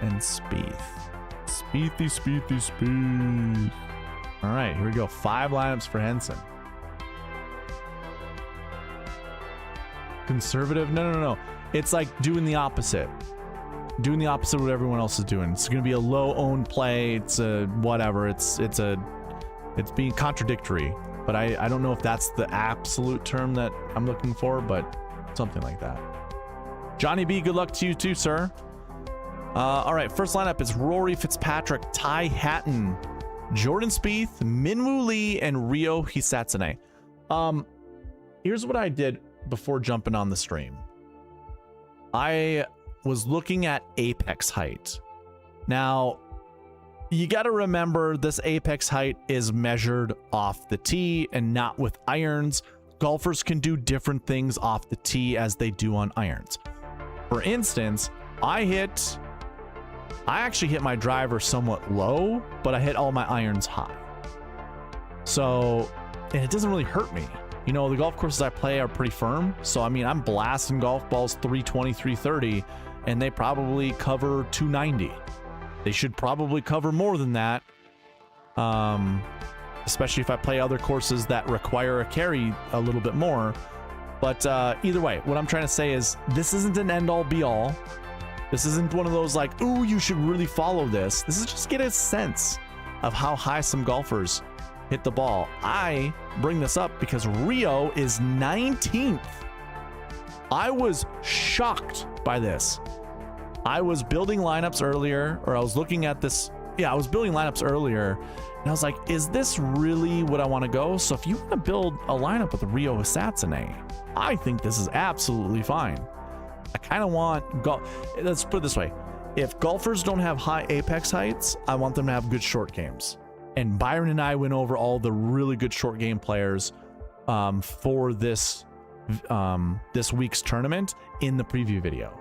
And Spieth. Spieth. All right, here we go. 5 lineups for Henson. Conservative? No. It's like doing the opposite. Doing the opposite of what everyone else is doing. It's going to be a low owned play. It's a whatever. It's being contradictory. But I don't know if that's the absolute term that I'm looking for, but something like that. Johnny B, good luck to you too, sir. All right, first lineup is Rory Fitzpatrick, Ty Hatton, Jordan Spieth, Minwoo Lee, and Ryo Hisatsune. Here's what I did before jumping on the stream. I was looking at apex height. Now, you got to remember this apex height is measured off the tee and not with irons. Golfers can do different things off the tee as they do on irons. For instance, I actually hit my driver somewhat low, but I hit all my irons high. So, and it doesn't really hurt me. You know, the golf courses I play are pretty firm. So, I mean, I'm blasting golf balls 320, 330, and they probably cover 290. They should probably cover more than that. Especially if I play other courses that require a carry a little bit more. But either way, what I'm trying to say is this isn't an end-all be-all. This isn't one of those like, ooh, you should really follow this. This is just get a sense of how high some golfers hit the ball. I bring this up because Rio is 19th. I was shocked by this. I was building lineups earlier, or I was looking at this. Yeah, I was building lineups earlier, and I was like, is this really what I want to go? So if you want to build a lineup with Rio Hisatsune, I think this is absolutely fine. I kind of want let's put it this way. If golfers don't have high apex heights, I want them to have good short games. And Byron and I went over all the really good short game players for this this week's tournament in the preview video.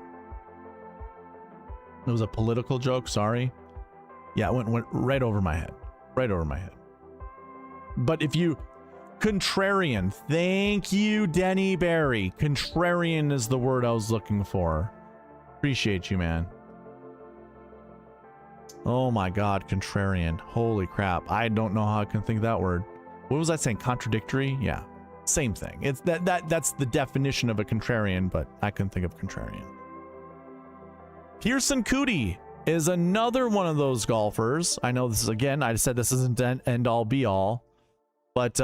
It was a political joke, sorry. Yeah, it went right over my head. Right over my head. But if you... Contrarian. Thank you, Denny Barry. Contrarian is the word I was looking for. Appreciate you, man. Oh my god, contrarian. Holy crap. I don't know how I can think of that word. What was I saying? Contradictory? Yeah. Same thing. It's that's the definition of a contrarian, but I couldn't think of contrarian. Pearson Cootie is another one of those golfers. I know this is, again, I said this isn't end all be all, but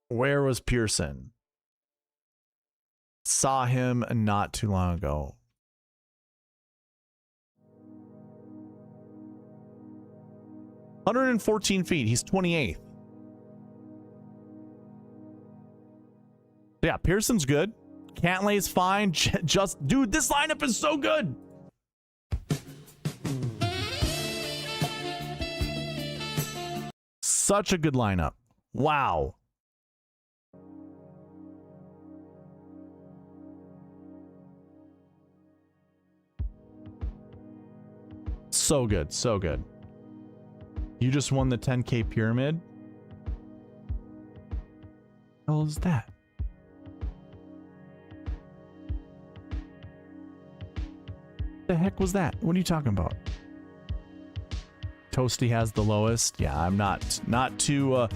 where was Pearson? Saw him not too long ago. (114 feet). He's 28th. Yeah, Pearson's good. Cantlay's fine. Just, dude, this lineup is so good. Such a good lineup. Wow. So good, so good. You just won the 10K pyramid? What the hell is that? The heck was that? What are you talking about? Toasty has the lowest. Yeah, I'm not too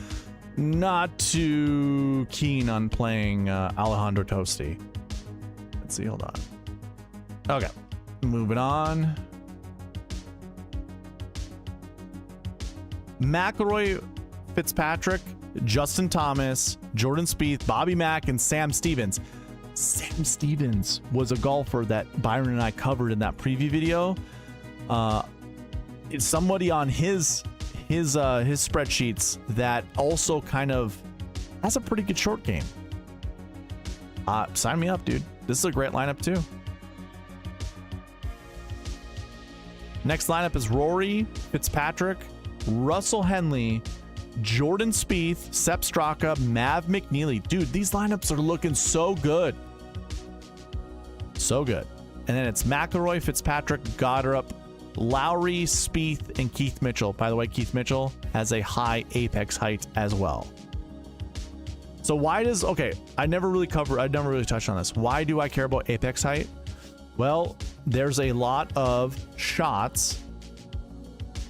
keen on playing Alejandro Toasty. Let's see, hold on. Okay, moving on. McIlroy, Fitzpatrick, Justin Thomas, Jordan Spieth, Bobby Mack, and Sam Stevens. Sam Stevens was a golfer that Byron and I covered in that preview video. It's somebody on his spreadsheets that also kind of has a pretty good short game. Sign me up, dude. This is a great lineup too. Next lineup is Rory, Fitzpatrick, Russell Henley, Jordan Spieth, Sepp Straka, Mav McNeely. Dude, these lineups are looking so good. So good. And then it's McIlroy, Fitzpatrick, Goddard, Lowry, Spieth, and Keith Mitchell. By the way, Keith Mitchell has a high apex height as well. So why does... Okay, I never really touched on this. Why do I care about apex height? Well, there's a lot of shots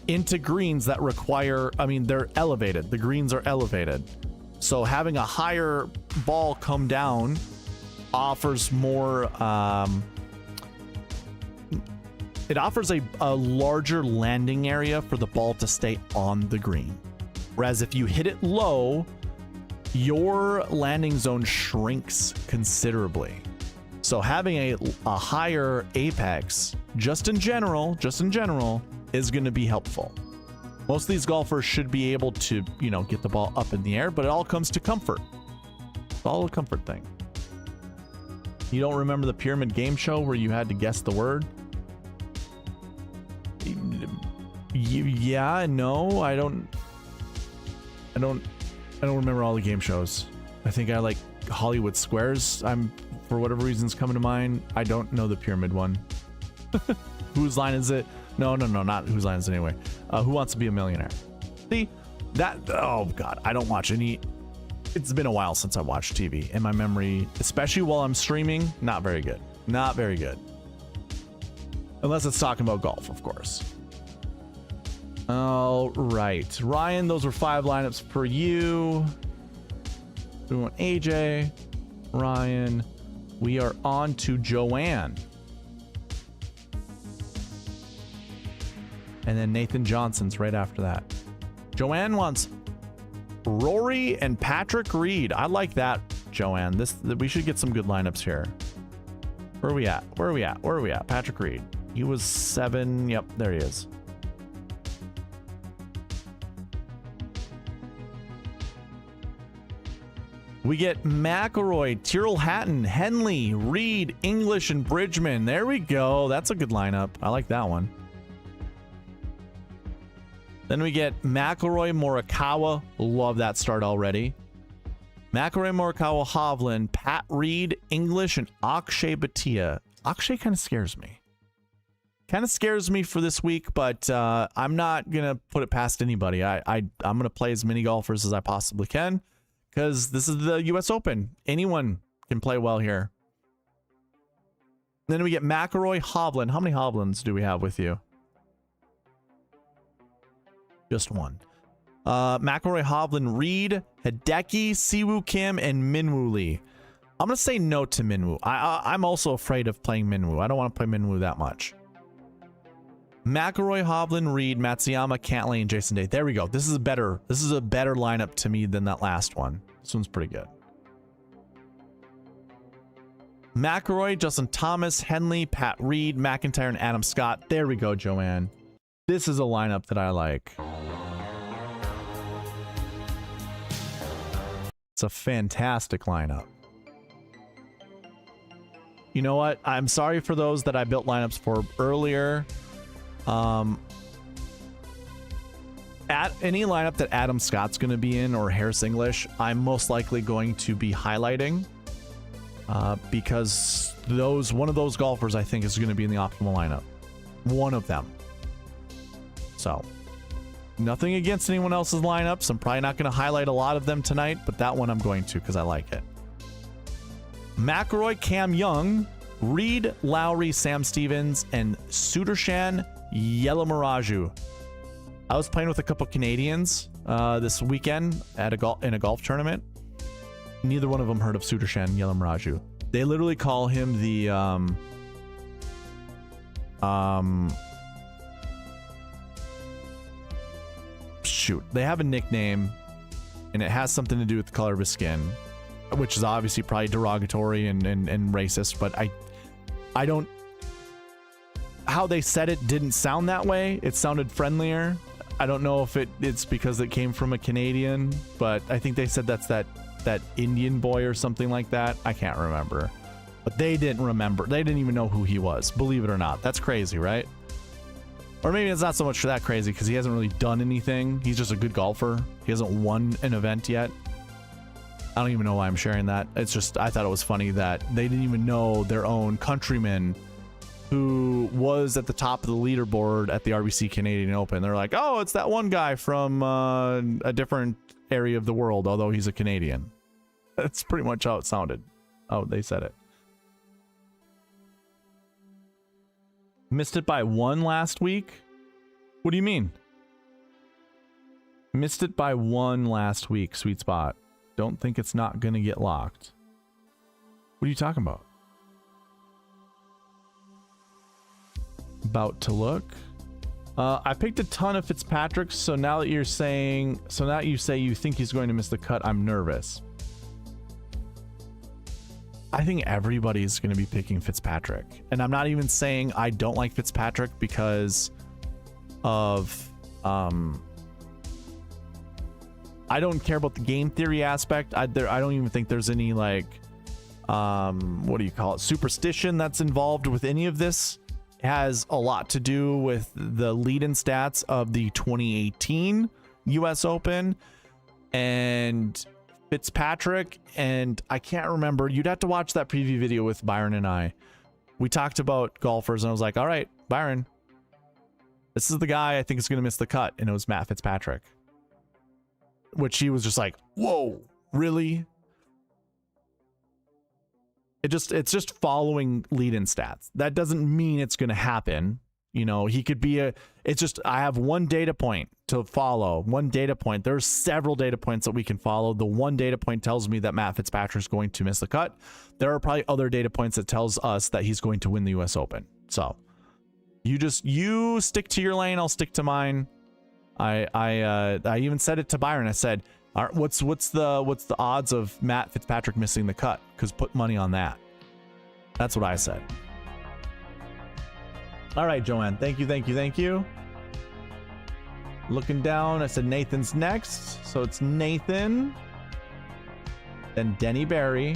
into greens that require... I mean, they're elevated. The greens are elevated. So having a higher ball come down offers more... it offers a larger landing area for the ball to stay on the green. Whereas if you hit it low, your landing zone shrinks considerably. So having a higher apex, just in general, is going to be helpful. Most of these golfers should be able to, you know, get the ball up in the air, but it all comes to comfort. It's all a comfort thing. You don't remember the pyramid game show where you had to guess the word? Yeah, no, I don't remember all the game shows. I think I like Hollywood Squares. For whatever reason's coming to mind. I don't know the pyramid one. Whose line is it? No, not whose line is it anyway. Who Wants to Be a Millionaire? See, that, oh god, I don't watch any. It's been a while since I watched TV, and my memory, especially while I'm streaming, not very good. Not very good. Unless it's talking about golf, of course. All right, Ryan, those were 5 lineups for you. We want AJ, Ryan. We are on to Joanne. And then Nathan Johnson's right after that. Joanne wants Rory and Patrick Reed. I like that, Joanne. We should get some good lineups here. Where are we at? Where are we at? Where are we at? Patrick Reed. He was 7. Yep, there he is. We get McIlroy, Tyrrell Hatton, Henley, Reed, English, and Bridgman. There we go. That's a good lineup. I like that one. Then we get McIlroy, Morikawa. Love that start already. McIlroy, Morikawa, Hovland, Pat Reed, English, and Akshay Bhatia. Akshay kind of scares me. Kind of scares me for this week, but I'm not going to put it past anybody. I'm going to play as many golfers as I possibly can because this is the U.S. Open. Anyone can play well here. Then we get McIlroy, Hovland. How many Hovlands do we have with you? Just one. McIlroy, Hovland, Reed, Hideki, Siwoo Kim, and Minwoo Lee. I'm going to say no to Minwoo. I'm also afraid of playing Minwoo. I don't want to play Minwoo that much. McIlroy, Hovland, Reed, Matsuyama, Cantlay, and Jason Day. There we go. This is a better lineup to me than that last one. This one's pretty good. McIlroy, Justin Thomas, Henley, Pat Reed, McIntyre, and Adam Scott. There we go, Joanne. This is a lineup that I like. It's a fantastic lineup. You know what? I'm sorry for those that I built lineups for earlier. At any lineup that Adam Scott's going to be in or Harris English, I'm most likely going to be highlighting because one of those golfers I think is going to be in the optimal lineup. One of them. So, nothing against anyone else's lineups. I'm probably not going to highlight a lot of them tonight, but that one I'm going to because I like it. McIlroy, Cam Young, Reed, Lowry, Sam Stevens, and Sudarshan Yellow. I was playing with a couple Canadians this weekend at in a golf tournament. Neither one of them heard of Sudarshan Yellow. They literally call him the shoot. They have a nickname, and it has something to do with the color of his skin, which is obviously probably derogatory and racist. But I don't. How they said it didn't sound that way. It sounded friendlier. I don't know if it's because it came from a Canadian, but I think they said that's that Indian boy or something like that. I can't remember. But they didn't remember. They didn't even know who he was. Believe it or not. That's crazy, right? Or maybe it's not so much for that crazy because he hasn't really done anything. He's just a good golfer. He hasn't won an event yet. I don't even know why I'm sharing that. It's just, I thought it was funny that they didn't even know their own countryman who was at the top of the leaderboard at the RBC Canadian Open. They're like, oh, it's that one guy from a different area of the world, although he's a Canadian. That's pretty much how it sounded. Oh, they said it. Missed it by 1 last week? What do you mean? Missed it by 1 last week, SweetSpot. Don't think it's not gonna get locked. What are you talking about? About to look. I picked a ton of Fitzpatrick, so now that you say you think he's going to miss the cut, I'm nervous. I think everybody's going to be picking Fitzpatrick. And I'm not even saying I don't like Fitzpatrick because of I don't care about the game theory aspect. I don't even think there's any like what do you call it, superstition that's involved with any of this. It has a lot to do with the lead-in stats of the 2018 US Open and Fitzpatrick, and I can't remember. You'd have to watch that preview video with Byron and I. We talked about golfers, and I was like, all right, Byron, this is the guy I think is going to miss the cut, and it was Matt Fitzpatrick. Which he was just like, whoa, really? It's just following lead-in stats. That doesn't mean it's going to happen. You know, he could be it's just, I have one data point to follow, one data point. There's several data points that we can follow. The one data point tells me that Matt Fitzpatrick's going to miss the cut. There are probably other data points that tells us that he's going to win the US Open. So you stick to your lane, I'll stick to mine. I even said it to Byron. I said, all right, what's the odds of Matt Fitzpatrick missing the cut? Because put money on that. That's what I said. All right, Joanne. Thank you. Looking down, I said Nathan's next. So it's Nathan. Then Denny Barry.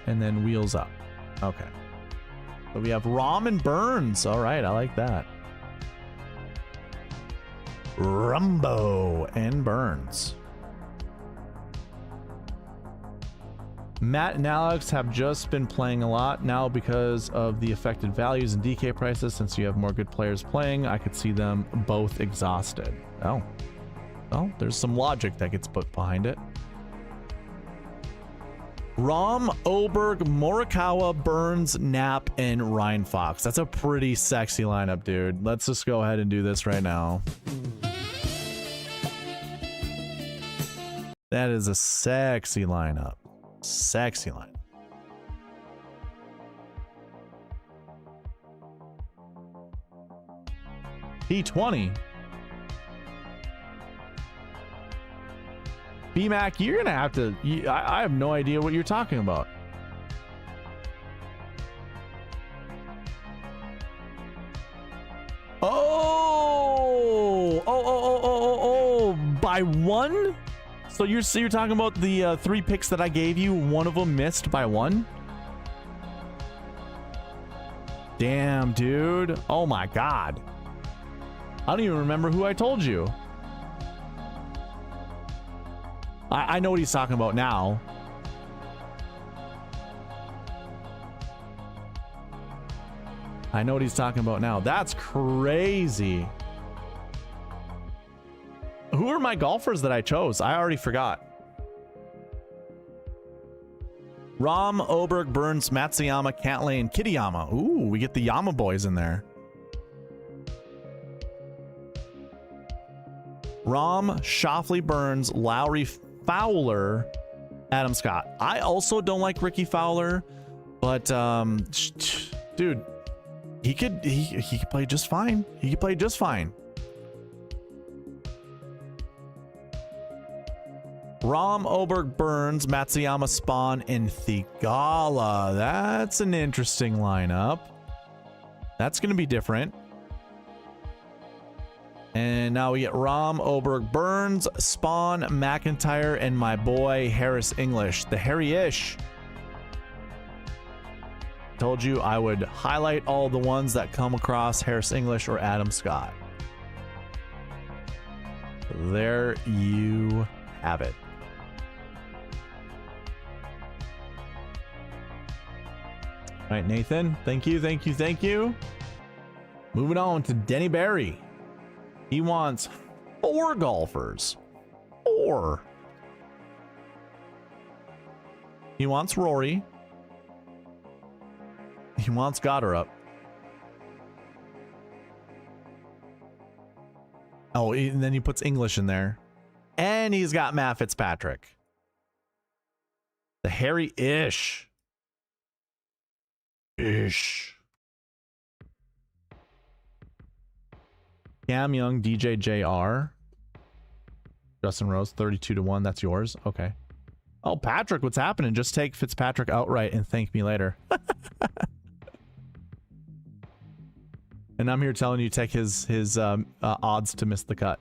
And then Wheels Up. Okay. So we have Rom and Burns. All right, I like that. Rumbo and Burns. Matt and Alex have just been playing a lot now because of the affected values and DK prices. Since you have more good players playing, I could see them both exhausted. Oh, well, there's some logic that gets put behind it. Rom, Oberg, Morikawa, Burns, Knapp, and Ryan Fox. That's a pretty sexy lineup, dude. Let's just go ahead and do this right now. That is a sexy lineup. Sexy lineup. T20. BMAC, you're gonna have to. I have no idea what you're talking about. Oh! By one? So you're talking about the 3 picks that I gave you. One of them missed by 1. Damn, dude. Oh my god. I don't even remember who I told you. I know what he's talking about now. I know what he's talking about now. That's crazy. Who are my golfers that I chose? I already forgot. Rom, Oberg, Burns, Matsuyama, Cantlay, and Kitayama. Ooh, we get the Yama boys in there. Rom, Shoffley, Burns, Lowry, Fowler, Adam Scott. I also don't like Ricky Fowler, but dude, he could play just fine. He could play just fine. Rom, Oberg, Burns, Matsuyama, Spawn, and Thigala. That's an interesting lineup. That's going to be different. And now we get Rom, Oberg, Burns, Spawn, McIntyre, and my boy Harris English, the Harry-ish. Told you I would highlight all the ones that come across Harris English or Adam Scott. There you have it. All right, Nathan, thank you. Moving on to Denny Barry. He wants 4 golfers. 4. He wants Rory. He wants Goddard. Oh, and then he puts English in there. And he's got Matt Fitzpatrick. The Harry-ish. Cam Young, DJ JR. Justin Rose, 32-1. That's yours. Okay. Oh, Patrick, what's happening? Just take Fitzpatrick outright and thank me later. And I'm here telling you take his odds to miss the cut.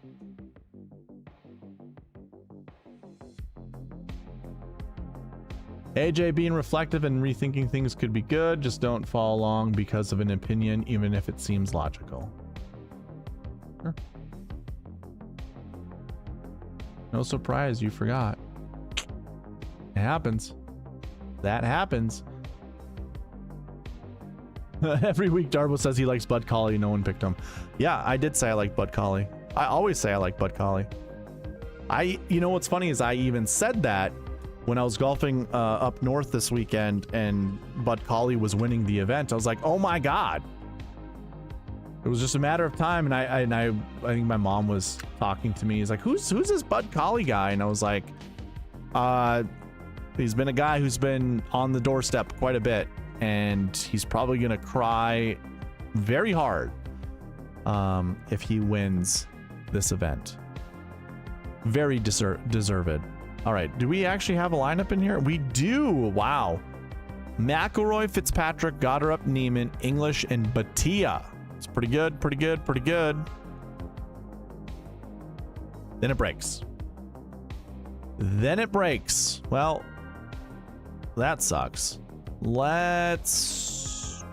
AJ, being reflective and rethinking things could be good. Just don't follow along because of an opinion, even if it seems logical. Sure. No surprise, you forgot. It happens. That happens. Every week Darbo says he likes Bud Colley. No one picked him. Yeah, I did say I like Bud Colley. I always say I like Bud Colley. You know what's funny is I even said that when I was golfing up north this weekend and Bud Colley was winning the event. I was like, oh my god. It was just a matter of time, and I think my mom was talking to me. He's like, who's this Bud Collie guy? And I was like, he's been a guy who's been on the doorstep quite a bit, and he's probably gonna cry very hard if he wins this event. Very deserved. All right, do we actually have a lineup in here? We do. Wow. McIlroy, Fitzpatrick, Goddard, Neiman, English, and Batia. It's pretty good, pretty good, pretty good. Then it breaks. Then it breaks. Well, that sucks. Let's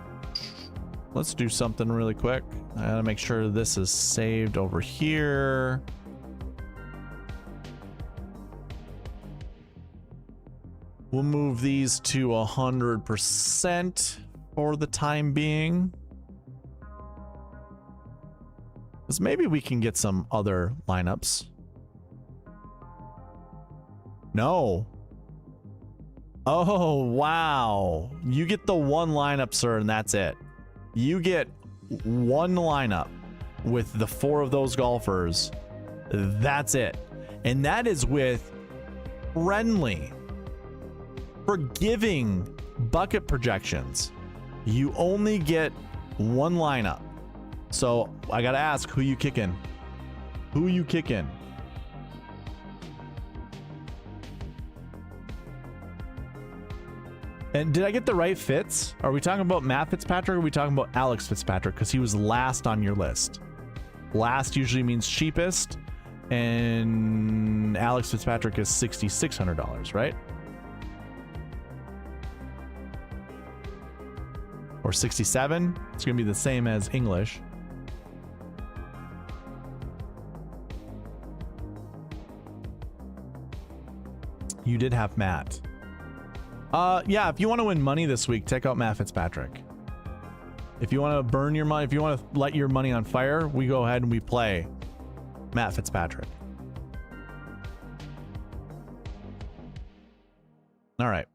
do something really quick. I gotta make sure this is saved over here. We'll move these to 100% for the time being. Because maybe we can get some other lineups. No. Oh, wow. You get the one lineup, sir, and that's it. You get one lineup with the 4 of those golfers. That's it. And that is with friendly, forgiving bucket projections. You only get one lineup. So I gotta ask, who you kicking? Who you kicking? And did I get the right fits? Are we talking about Matt Fitzpatrick, or are we talking about Alex Fitzpatrick? Because he was last on your list. Last usually means cheapest, and Alex Fitzpatrick is $6,600, right? Or 67. It's gonna be the same as English. You did have Matt. Yeah, if you want to win money this week, take out Matt Fitzpatrick. If you want to burn your money, if you want to light your money on fire, we go ahead and we play Matt Fitzpatrick. All right.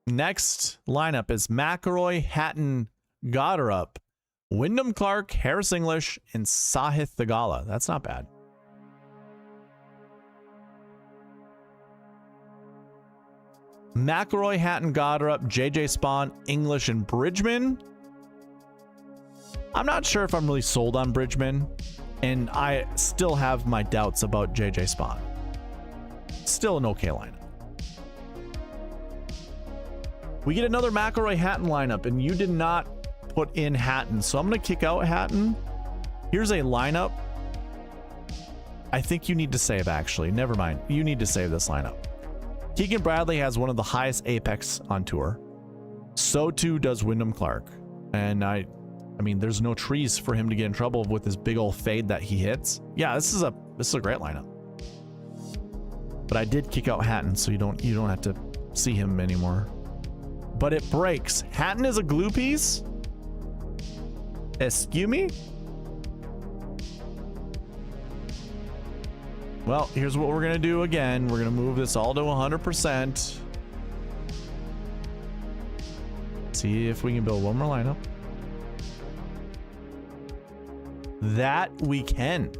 Next lineup is McIlroy, Hatton, Goddard, Wyndham Clark, Harris English, and Sahith Theegala. That's not bad. McIlroy, Hatton, Goddard, JJ Spawn, English, and Bridgman. I'm not sure if I'm really sold on Bridgman, and I still have my doubts about JJ Spawn. Still an okay lineup. We get another McIlroy Hatton lineup, and you did not put in Hatton, so I'm going to kick out Hatton. Here's a lineup. I think you need to save, actually. Never mind. You need to save this lineup. Keegan Bradley has one of the highest apex on tour. So too does Wyndham Clark. And I mean, there's no trees for him to get in trouble with this big old fade that he hits. Yeah, this is a great lineup. But I did kick out Hatton, so you don't have to see him anymore. But it breaks. Hatton is a glue piece? Excuse me? Well, here's what we're going to do again. We're going to move this all to 100%. See if we can build one more lineup. That we can.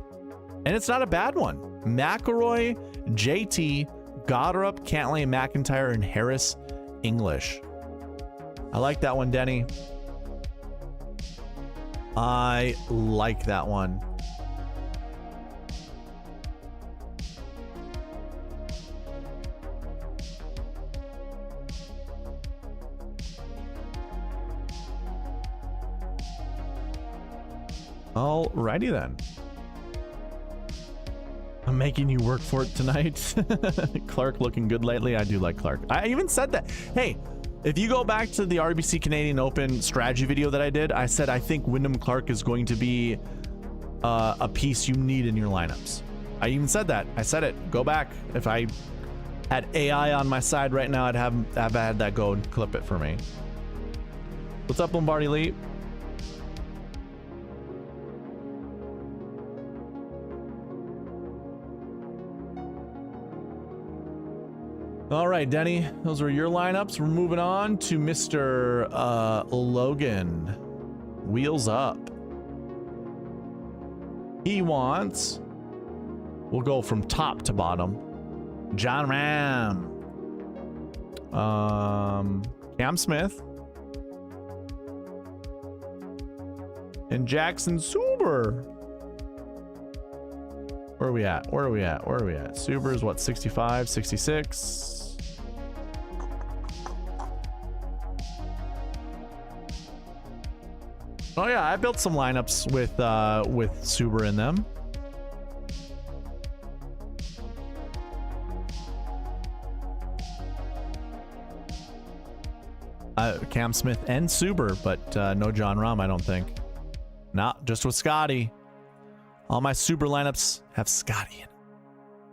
And it's not a bad one. McIlroy, JT, Goddard, Cantlay, McIntyre, and Harris English. I like that one, Denny. I like that one. Alrighty then. I'm making you work for it tonight. Clark looking good lately. I do like Clark. I even said that. Hey, if you go back to the RBC Canadian Open strategy video that I did, I said I think Wyndham Clark is going to be a piece you need in your lineups. I even said that. I said it. Go back. If I had AI on my side right now, I'd have had that go and clip it for me. What's up, Lombardi Lee? All right, Denny, those are your lineups. We're moving on to Mr. Logan. Wheels up. He wants, we'll go from top to bottom. John Ram. Cam Smith. And Jackson Suber. Where are we at? Where are we at? Where are we at? Suber is what, 65, 66? Oh yeah, I built some lineups with Suber in them. Cam Smith and Suber, but no John Rahm, I don't think. Not just with Scotty. All my Suber lineups have Scotty in it.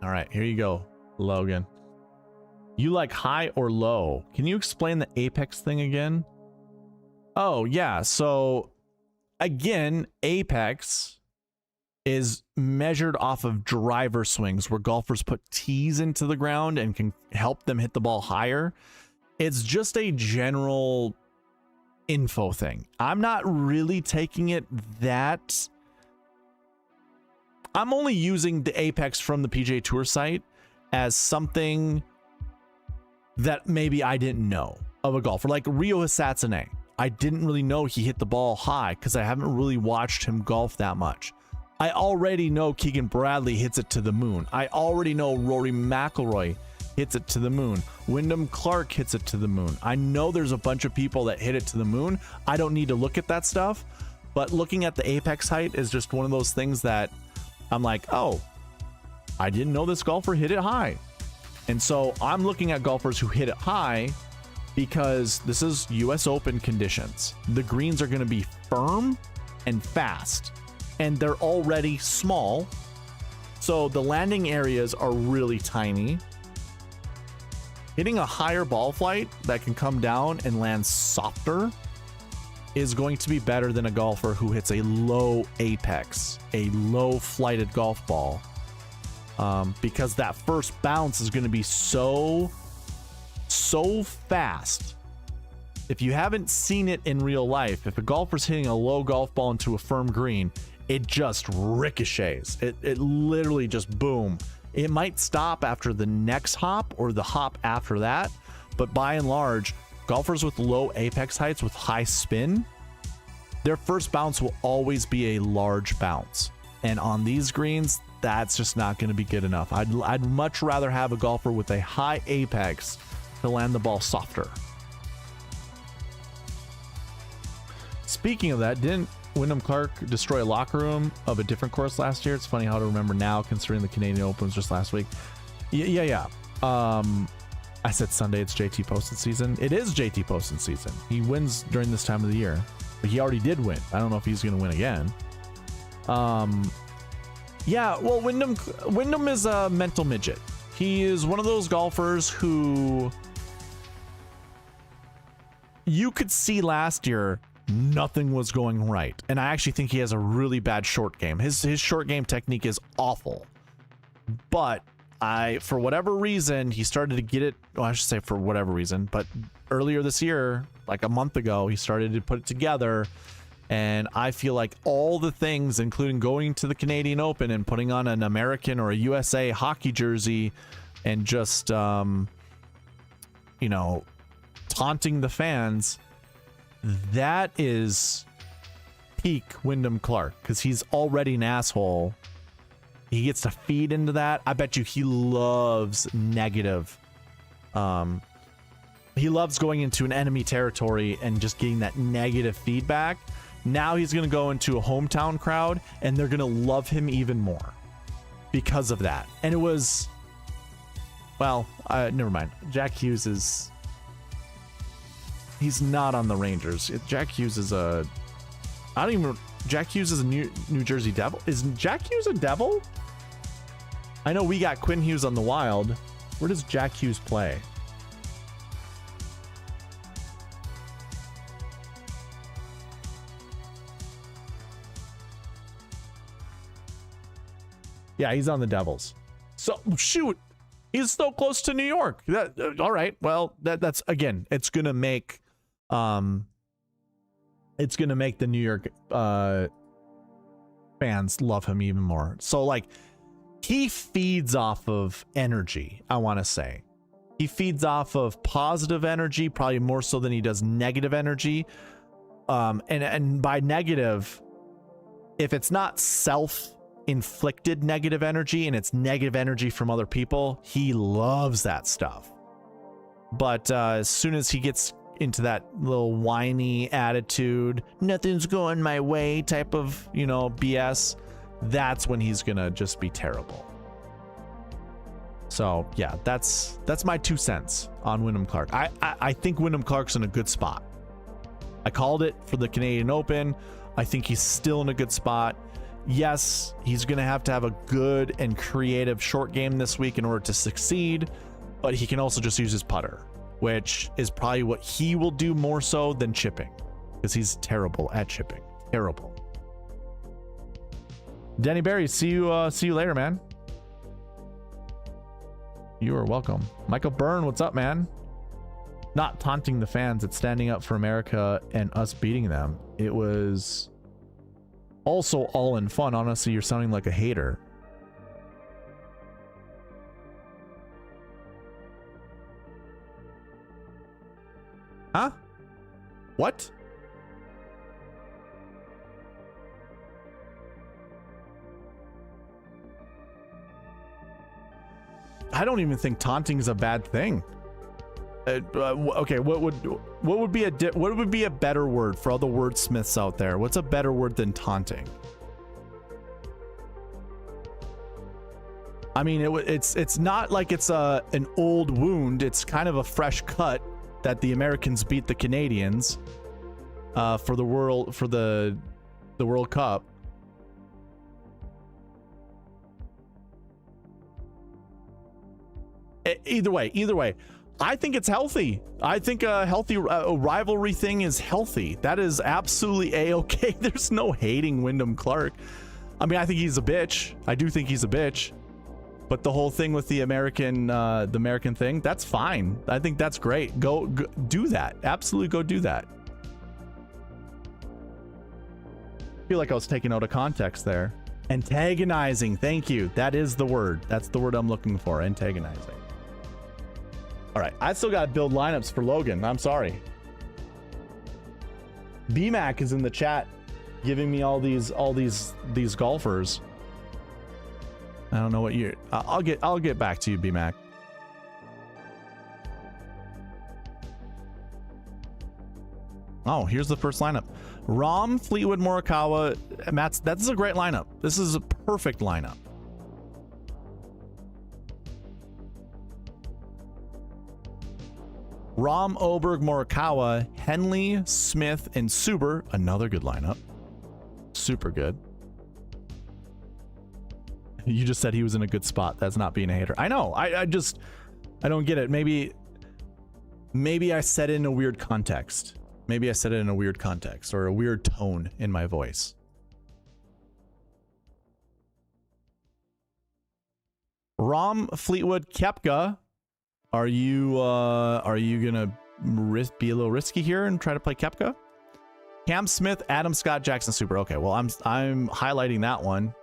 All right, here you go, Logan. You like high or low? Can you explain the Apex thing again? Oh, yeah. So, again, Apex is measured off of driver swings where golfers put tees into the ground and can help them hit the ball higher. It's just a general info thing. I'm not really taking it that... I'm only using the Apex from the PGA Tour site as something that maybe I didn't know of a golfer. Like Ryo Hisatsune. I didn't really know he hit the ball high because I haven't really watched him golf that much. I already know Keegan Bradley hits it to the moon. I already know Rory McIlroy hits it to the moon. Wyndham Clark hits it to the moon. I know there's a bunch of people that hit it to the moon. I don't need to look at that stuff, but looking at the apex height is just one of those things that I'm like, oh, I didn't know this golfer hit it high. And so I'm looking at golfers who hit it high because this is US Open conditions. The greens are going to be firm and fast, and they're already small. So the landing areas are really tiny. Hitting a higher ball flight that can come down and land softer is going to be better than a golfer who hits a low apex, a low flighted golf ball. Because that first bounce is going to be so fast. If you haven't seen it in real life, if a golfer's hitting a low golf ball into a firm green, it just ricochets. It literally just boom. It might stop after the next hop or the hop after that, but by and large, golfers with low apex heights with high spin, their first bounce will always be a large bounce. And on these greens, that's just not going to be good enough. I'd much rather have a golfer with a high apex to land the ball softer. Speaking of that, didn't Wyndham Clark destroy a locker room of a different course last year? It's funny how to remember now, considering the Canadian Open was just last week. Yeah. I said Sunday, it's JT Poston season. It is JT Poston season. He wins during this time of the year, but he already did win. I don't know if he's going to win again. Yeah, well, Wyndham is a mental midget. He is one of those golfers who you could see last year nothing was going right, and I actually think he has a really bad short game. His short game technique is awful, but for whatever reason, he started to get it. Well, I should say for whatever reason, but earlier this year, like a month ago, he started to put it together. And I feel like all the things, including going to the Canadian Open and putting on an American or a USA hockey jersey and just, you know, taunting the fans, that is peak Wyndham Clark, because he's already an asshole. He gets to feed into that. I bet you he loves negative. He loves going into an enemy territory and just getting that negative feedback. Now he's going to go into a hometown crowd and they're going to love him even more because of that. And it was, well, never mind. Jack Hughes is, he's not on the Rangers. Jack Hughes is Jack Hughes is a New Jersey Devil. Is Jack Hughes a Devil? I know we got Quinn Hughes on the Wild. Where does Jack Hughes play? Yeah, he's on the Devils. So shoot, he's so close to New York. All right. Well, that's again, it's gonna make the New York fans love him even more. So like he feeds off of energy, I want to say. He feeds off of positive energy, probably more so than he does negative energy. And by negative, if it's not self-inflicted negative energy and it's negative energy from other people, he loves that stuff. But as soon as he gets into that little whiny attitude, nothing's going my way type of, you know, BS, that's when he's gonna just be terrible. So yeah, that's my 2 cents on Wyndham Clark. I think Wyndham Clark's in a good spot. I called it for the Canadian Open. I think he's still in a good spot. Yes, he's gonna have to have a good and creative short game this week in order to succeed, but he can also just use his putter, which is probably what he will do more so than chipping, because he's terrible at chipping. Terrible. Denny Berry, see you later, man. You are welcome. Michael Byrne, what's up, man? Not taunting the fans, it's standing up for America and us beating them. It was also all in fun. Honestly, you're sounding like a hater. Huh? What? I don't even think taunting is a bad thing. Okay, what would be a better word for all the wordsmiths out there? What's a better word than taunting? I mean, it's not like it's an old wound. It's kind of a fresh cut that the Americans beat the Canadians for the World Cup. Either way, I think it's healthy. I think a healthy rivalry thing is healthy. That is absolutely a-okay. There's no hating Wyndham Clark. I mean, I think he's a bitch. I do think he's a bitch. But the whole thing with the American thing, that's fine. I think that's great. Go do that. Absolutely go do that. I feel like I was taken out of context there. Antagonizing. Thank you. That is the word. That's the word I'm looking for. Antagonizing. All right. I still got to build lineups for Logan. I'm sorry. BMAC is in the chat giving me all these golfers. I don't know what you're... I'll get back to you, BMAC. Oh, here's the first lineup. Rahm, Fleetwood, Morikawa, Mats. That's a great lineup. This is a perfect lineup. Rahm, Oberg, Morikawa, Henley, Smith, and Suber. Another good lineup. Super good. You just said he was in a good spot. That's not being a hater. I know. I don't get it. Maybe I said it in a weird context. Maybe I said it in a weird context or a weird tone in my voice. Rahm, Fleetwood, Koepka. Are you gonna be a little risky here and try to play Koepka? Cam Smith, Adam Scott, Jackson Super. Okay, well I'm highlighting that one.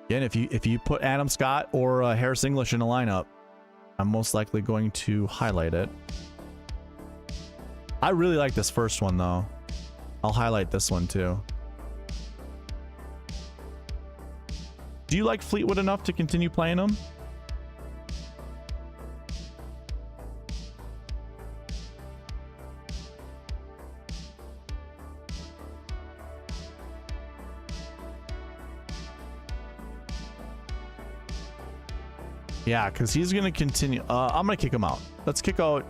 Again, if you put Adam Scott or Harris English in a lineup, I'm most likely going to highlight it. I really like this first one though. I'll highlight this one too. Do you like Fleetwood enough to continue playing him? Yeah, because he's going to continue. I'm going to kick him out. Let's kick out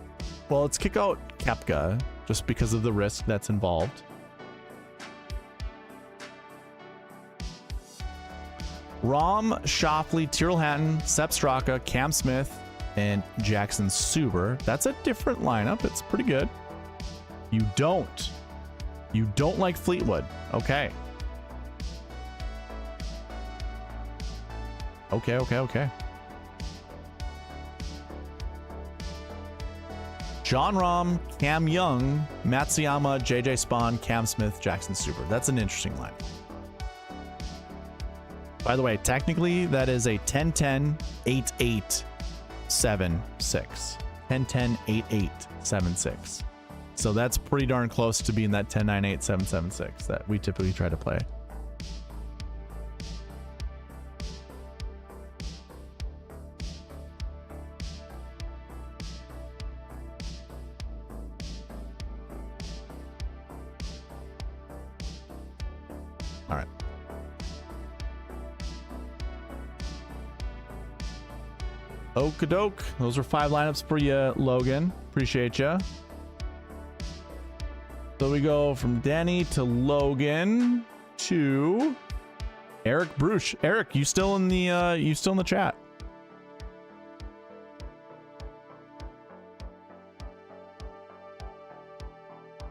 Koepka just because of the risk that's involved. Rahm, Schauffele, Tyrrell Hatton, Sepp Straka, Cam Smith, and Jackson Suber. That's a different lineup. It's pretty good. You don't like Fleetwood. Okay. Okay. John Rahm, Cam Young, Matsuyama, JJ Spawn, Cam Smith, Jackson Stewart. That's an interesting line. By the way, technically, that is a 10-10, 8-8, 7-6. 10-10, 8-8, 7-6. So that's pretty darn close to being that 10-9, 8, 7, 7, 6 that we typically try to play. All right. Okie-doke. Those are 5 lineups for you, Logan. Appreciate you. So we go from Danny to Logan to Eric Bruce. Eric, you still in the chat?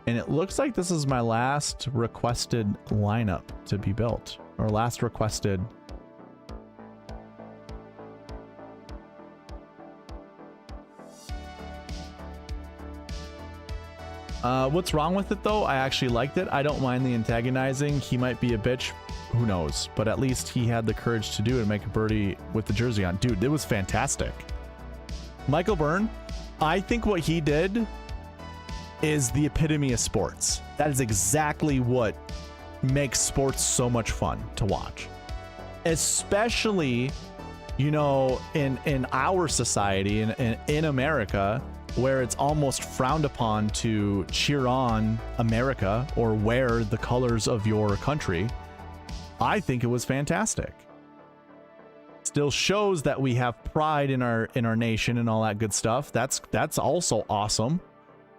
And it looks like this is my last requested lineup to be built, or last requested. What's wrong with it though? I actually liked it. I don't mind the antagonizing. He might be a bitch. Who knows? But at least he had the courage to do it and make a birdie with the jersey on. Dude, it was fantastic. Michael Byrne, I think what he did is the epitome of sports. That is exactly what makes sports so much fun to watch. Especially, you know, in our society, in America, where it's almost frowned upon to cheer on America or wear the colors of your country. I think it was fantastic. Still shows that we have pride in our nation and all that good stuff. That's also awesome.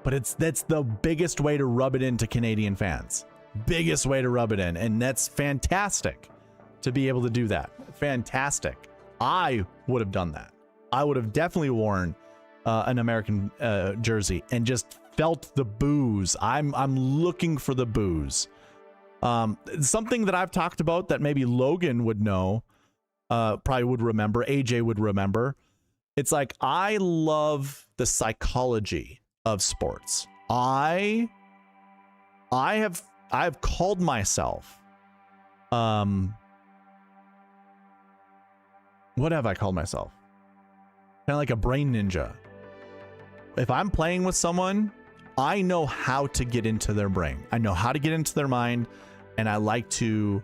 But that's the biggest way to rub it into Canadian fans. Biggest way to rub it in, and that's fantastic to be able to do that. Fantastic. I would have done that. I would have definitely worn an American jersey and just felt the booze. I'm looking for the booze. Something that I've talked about that maybe Logan would know, probably would remember, AJ would remember. It's like, I love the psychology of sports. I've called myself, what have I called myself? Kind of like a brain ninja. If I'm playing with someone, I know how to get into their brain. I know how to get into their mind, and I like to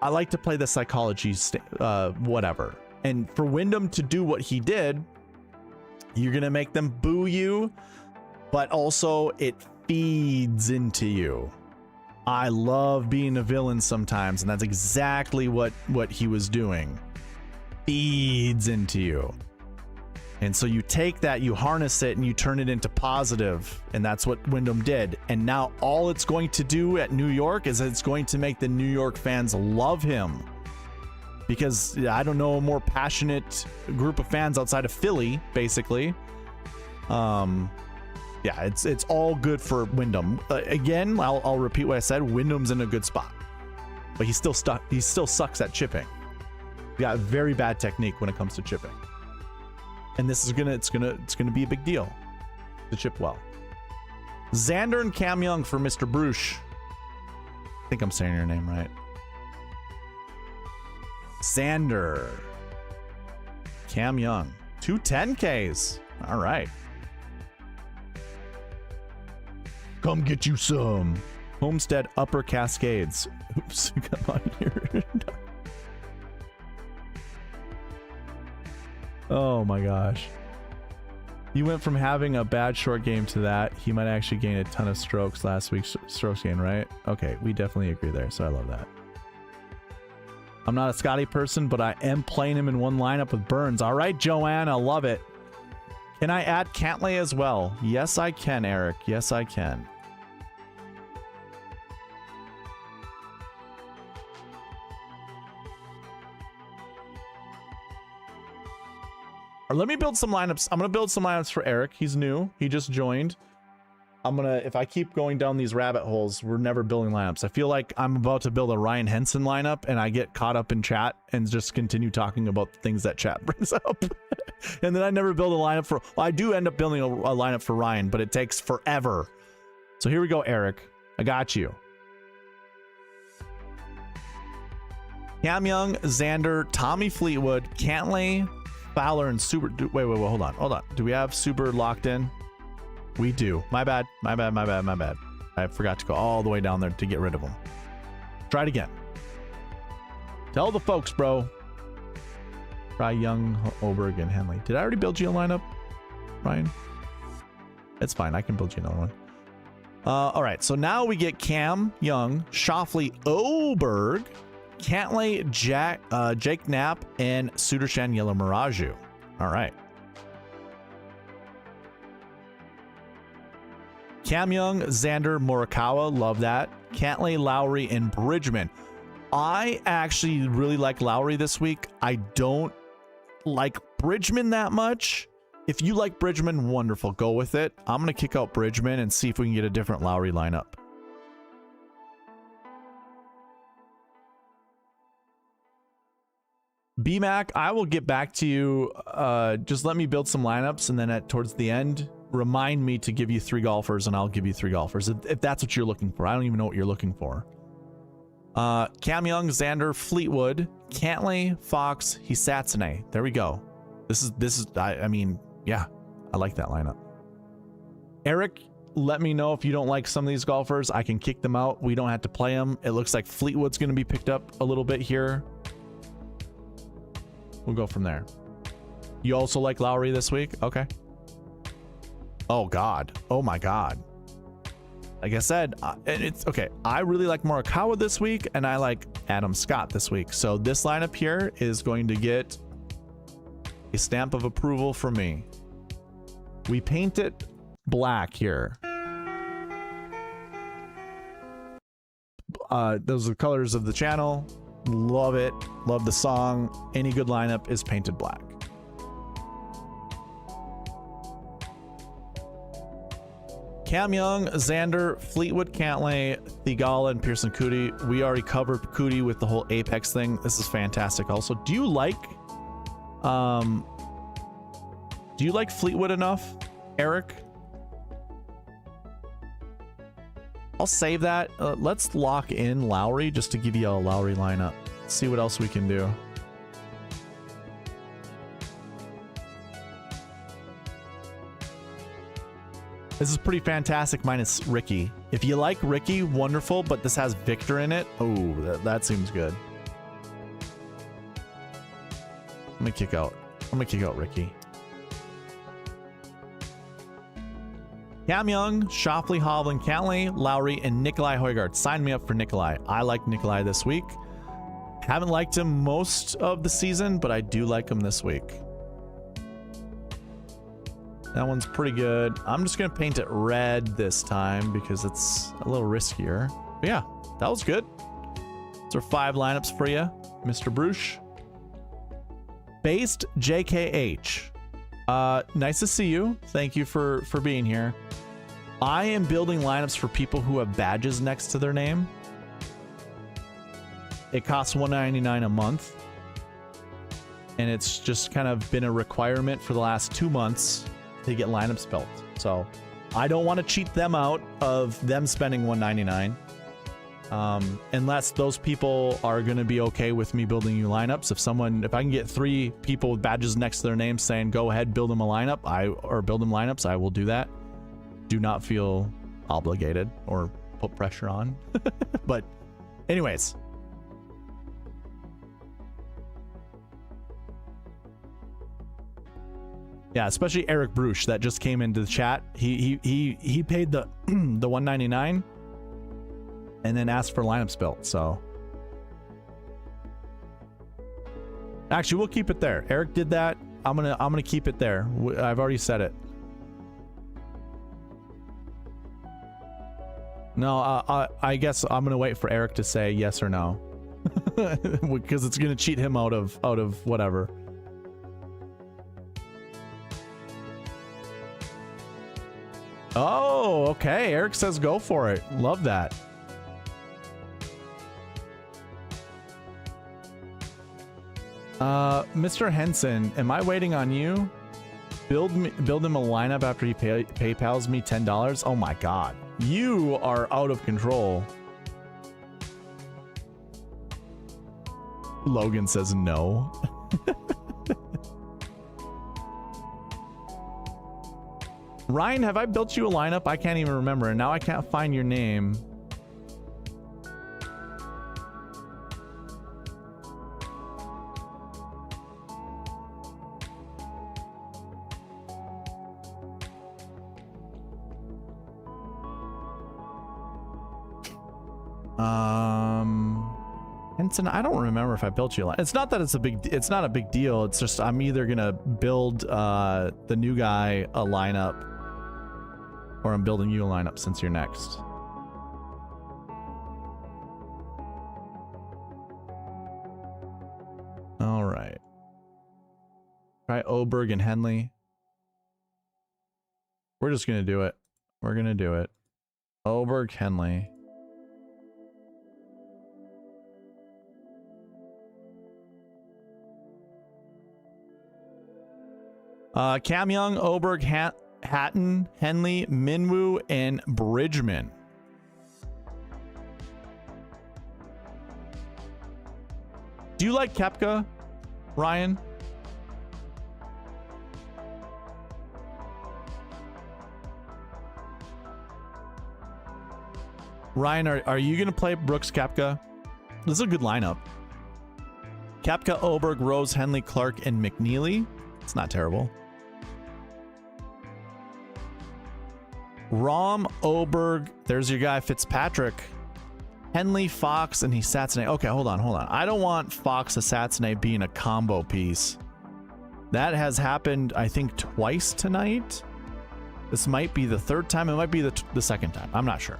play the psychology, whatever. And for Wyndham to do what he did, you're gonna make them boo you, but also it feeds into you. I love being a villain sometimes, and that's exactly what he was doing. Feeds into you. And so you take that, you harness it, and you turn it into positive, and that's what Wyndham did. And now all it's going to do at New York is it's going to make the New York fans love him. Because I don't know a more passionate group of fans outside of Philly, basically. Yeah, it's all good for Wyndham. Again, I'll repeat what I said. Wyndham's in a good spot, but he's still stuck. He still sucks at chipping. He got very bad technique when it comes to chipping. And this is it's gonna be a big deal to chip well. Xander and Cam Young for Mr. Bruce. I think I'm saying your name right. Xander. Cam Young. 2 10Ks. All right. Come get you some. Homestead Upper Cascades. Oops, come on here. Oh my gosh. You went from having a bad short game to that. He might actually gain a ton of strokes last week's strokes gain, right? Okay, we definitely agree there, so I love that. I'm not a Scotty person, but I am playing him in one lineup with Burns. All right, Joanna, love it. Can I add Cantlay as well? Yes, I can, Eric. Yes, I can. Let me build some lineups. I'm going to build some lineups for Eric. He's new. He just joined. If I keep going down these rabbit holes, we're never building lineups. I feel like I'm about to build a Ryan Henson lineup and I get caught up in chat and just continue talking about the things that chat brings up. And then I never build a lineup for... Well, I do end up building a lineup for Ryan, but it takes forever. So here we go, Eric. I got you. Cam Young, Xander, Tommy Fleetwood, Cantlay, Fowler, and Super... Wait, hold on. Do we have Super locked in? We do. My bad. I forgot to go all the way down there to get rid of them. Try it again. Tell the folks, bro. Try Young, Oberg, and Henley. Did I already build you a lineup, Ryan? It's fine. I can build you another one. All right. So now we get Cam Young, Schauffele, Oberg, Cantlay, Jake Knapp, and Sudarshan Yellow Miraju. All right. Cam Young, Xander, Morikawa. Love that. Cantlay, Lowry, and Bridgman. I actually really like Lowry this week. I don't like Bridgman that much. If you like Bridgman, wonderful. Go with it. I'm going to kick out Bridgman and see if we can get a different Lowry lineup. BMAC, I will get back to you. Just let me build some lineups, and then towards the end, remind me to give you 3 golfers, and I'll give you 3 golfers if that's what you're looking for. I don't even know what you're looking for. Cam Young, Xander, Fleetwood, Cantlay, Fox, Hisatsune. There we go. This is I mean, yeah, I like that lineup. Eric, let me know if you don't like some of these golfers. I can kick them out. We don't have to play them. It looks like Fleetwood's going to be picked up a little bit here. We'll go from there. You also like Lowry this week? Okay. Oh, God. Oh, my God. Like I said, it's okay. I really like Morikawa this week, and I like Adam Scott this week. So this lineup here is going to get a stamp of approval from me. We paint it black here. Those are the colors of the channel. Love it. Love the song. Any good lineup is painted black. Cam Young, Xander, Fleetwood, Cantlay, Thigala, and Pearson Coody. We already covered Coody with the whole Apex thing. This is fantastic. Also, do you like Fleetwood enough, Eric? I'll save that. Let's lock in Lowry just to give you a Lowry lineup. See what else we can do. This is pretty fantastic minus Ricky. If you like Ricky, wonderful, but this has Victor in it. Oh, that seems good. I'm gonna kick out Ricky. Cam Young, Schauffele, Hovland, Cantlay, Lowry, and Nikolai Højgaard. Sign me up for Nikolai. I like Nikolai this week. Haven't liked him most of the season, but I do like him this week. That one's pretty good. I'm just going to paint it red this time because it's a little riskier. But yeah, that was good. Those are 5 lineups for you, Mr. Bruce. Based JKH. Nice to see you. Thank you for being here. I am building lineups for people who have badges next to their name. It costs $1.99 a month. And it's just kind of been a requirement for the last 2 months to get lineups built. So I don't want to cheat them out of them spending $1.99. Unless those people are going to be okay with me building you lineups. If I can get 3 people with badges next to their name saying, go ahead, build them a lineup, build them lineups, I will do that. Do not feel obligated or put pressure on. But anyways. Yeah, especially Eric Bruce that just came into the chat. He paid the the $1.99 and then asked for lineups built. So actually, we'll keep it there. Eric did that. I'm gonna keep it there. I've already said it. No, I guess I'm gonna wait for Eric to say yes or no, because it's gonna cheat him out of whatever. Oh, okay. Eric says go for it. Love that. Mr. Henson, am I waiting on you? Build him a lineup after he PayPals me $10. Oh my god. You are out of control. Logan says no. Ryan, have I built you a lineup? I can't even remember, and now I can't find your name. Henson, I don't remember if I built you a lineup. It's not that it's not a big deal. It's just I'm either gonna build the new guy a lineup, or I'm building you a lineup since you're next. All right. Try Oberg and Henley. We're just gonna do it. We're gonna do it. Oberg, Henley. Cam Young, Oberg, Hatton, Henley, Minwoo, and Bridgman. Do you like Koepka, Ryan? Ryan, are you going to play Brooks Koepka? This is a good lineup. Koepka, Oberg, Rose, Henley, Clark, and McNeely. It's not terrible. Rahm, Oberg, there's your guy Fitzpatrick, Henley, Fox, and Hisatsume. Okay, hold on. I don't want Fox Hisatsume being a combo piece. That has happened, I think, twice tonight. This might be the third time. It might be the second time. I'm not sure.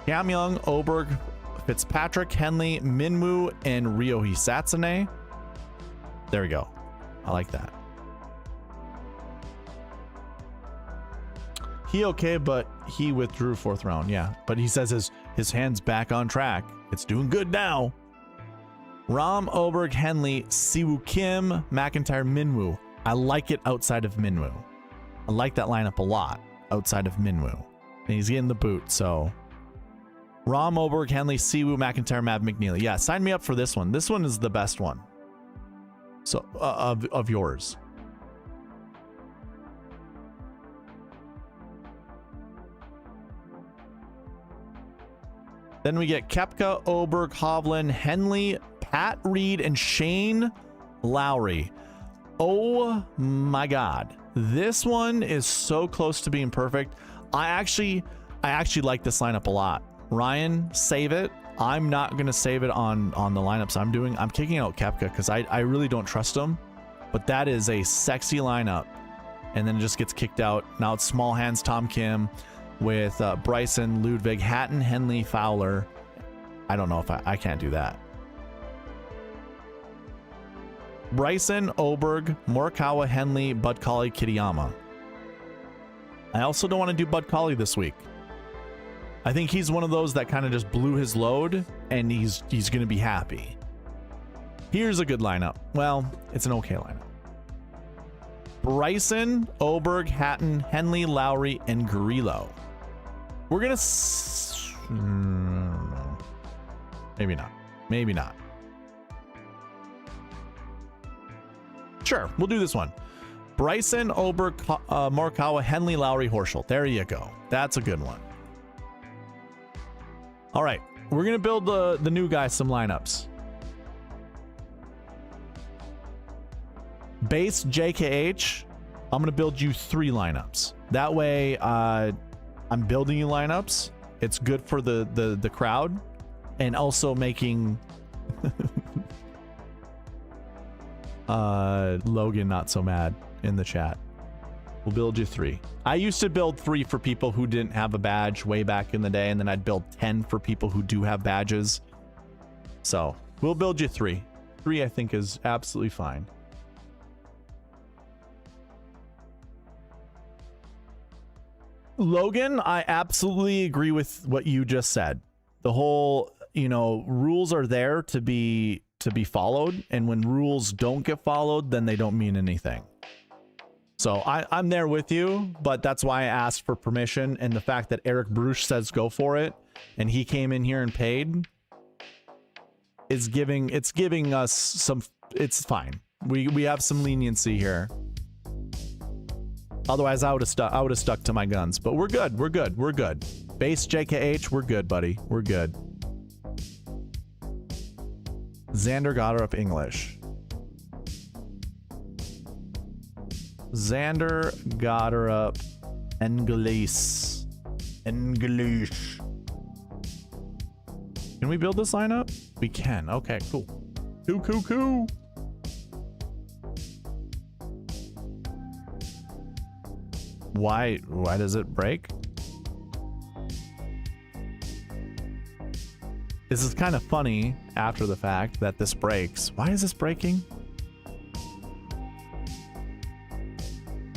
Cam Young, Oberg, Fitzpatrick, Henley, Minwoo, and Ryo Hisatsume. There we go. I like that. He okay, but he withdrew 4th round. Yeah, but he says his hand's back on track. It's doing good now. Rahm, Oberg, Henley, Siwoo Kim, McIntyre, Minwoo. I like it outside of Minwoo. I like that lineup a lot outside of Minwoo. And he's getting the boot, so... Rahm, Oberg, Henley, Siwoo, McIntyre, Mav, McNeely. Yeah, sign me up for this one. This one is the best one. So, of yours. Then we get Koepka, Oberg, Hovland, Henley, Pat Reed, and Shane Lowry. Oh my god. This one is so close to being perfect. I actually like this lineup a lot. Ryan, save it. I'm not going to save it on the lineups I'm doing. I'm kicking out Koepka because I really don't trust him. But that is a sexy lineup. And then it just gets kicked out. Now it's small hands Tom Kim with Bryson, Ludwig, Hatton, Henley, Fowler. I don't know if I can't do that. Bryson, Oberg, Morikawa, Henley, Bud Colley, Kitayama. I also don't want to do Bud Colley this week. I think he's one of those that kind of just blew his load, and he's going to be happy. Here's a good lineup. Well, it's an okay lineup. Bryson, Oberg, Hatton, Henley, Lowry, and Grillo. We're going to... maybe not. Maybe not. Sure, we'll do this one. Bryson, Oberg, Morikawa, Henley, Lowry, Horschel. There you go. That's a good one. All right, we're going to build the new guy some lineups. Base JKH, I'm going to build you 3 lineups. That way, I'm building you lineups. It's good for the crowd, and also making Logan not so mad in the chat. We'll build you 3. I used to build 3 for people who didn't have a badge way back in the day, and then I'd build 10 for people who do have badges. So we'll build you 3. 3 I think is absolutely fine. Logan, I absolutely agree with what you just said. The whole you know, rules are there to be followed, and when rules don't get followed, then they don't mean anything. So I'm there with you, but that's why I asked for permission, and the fact that Eric Bruce says go for it, and he came in here and paid, is giving us some. It's fine. We have some leniency here. Otherwise, I would have stuck to my guns. But we're good. We're good. We're good. Base JKH, we're good, buddy. We're good. Xander Goddard English. Xander Goddard English. English. Can we build this lineup? We can. Okay, cool. Cool. Why does it break? This is kind of funny after the fact that this breaks. Why is this breaking?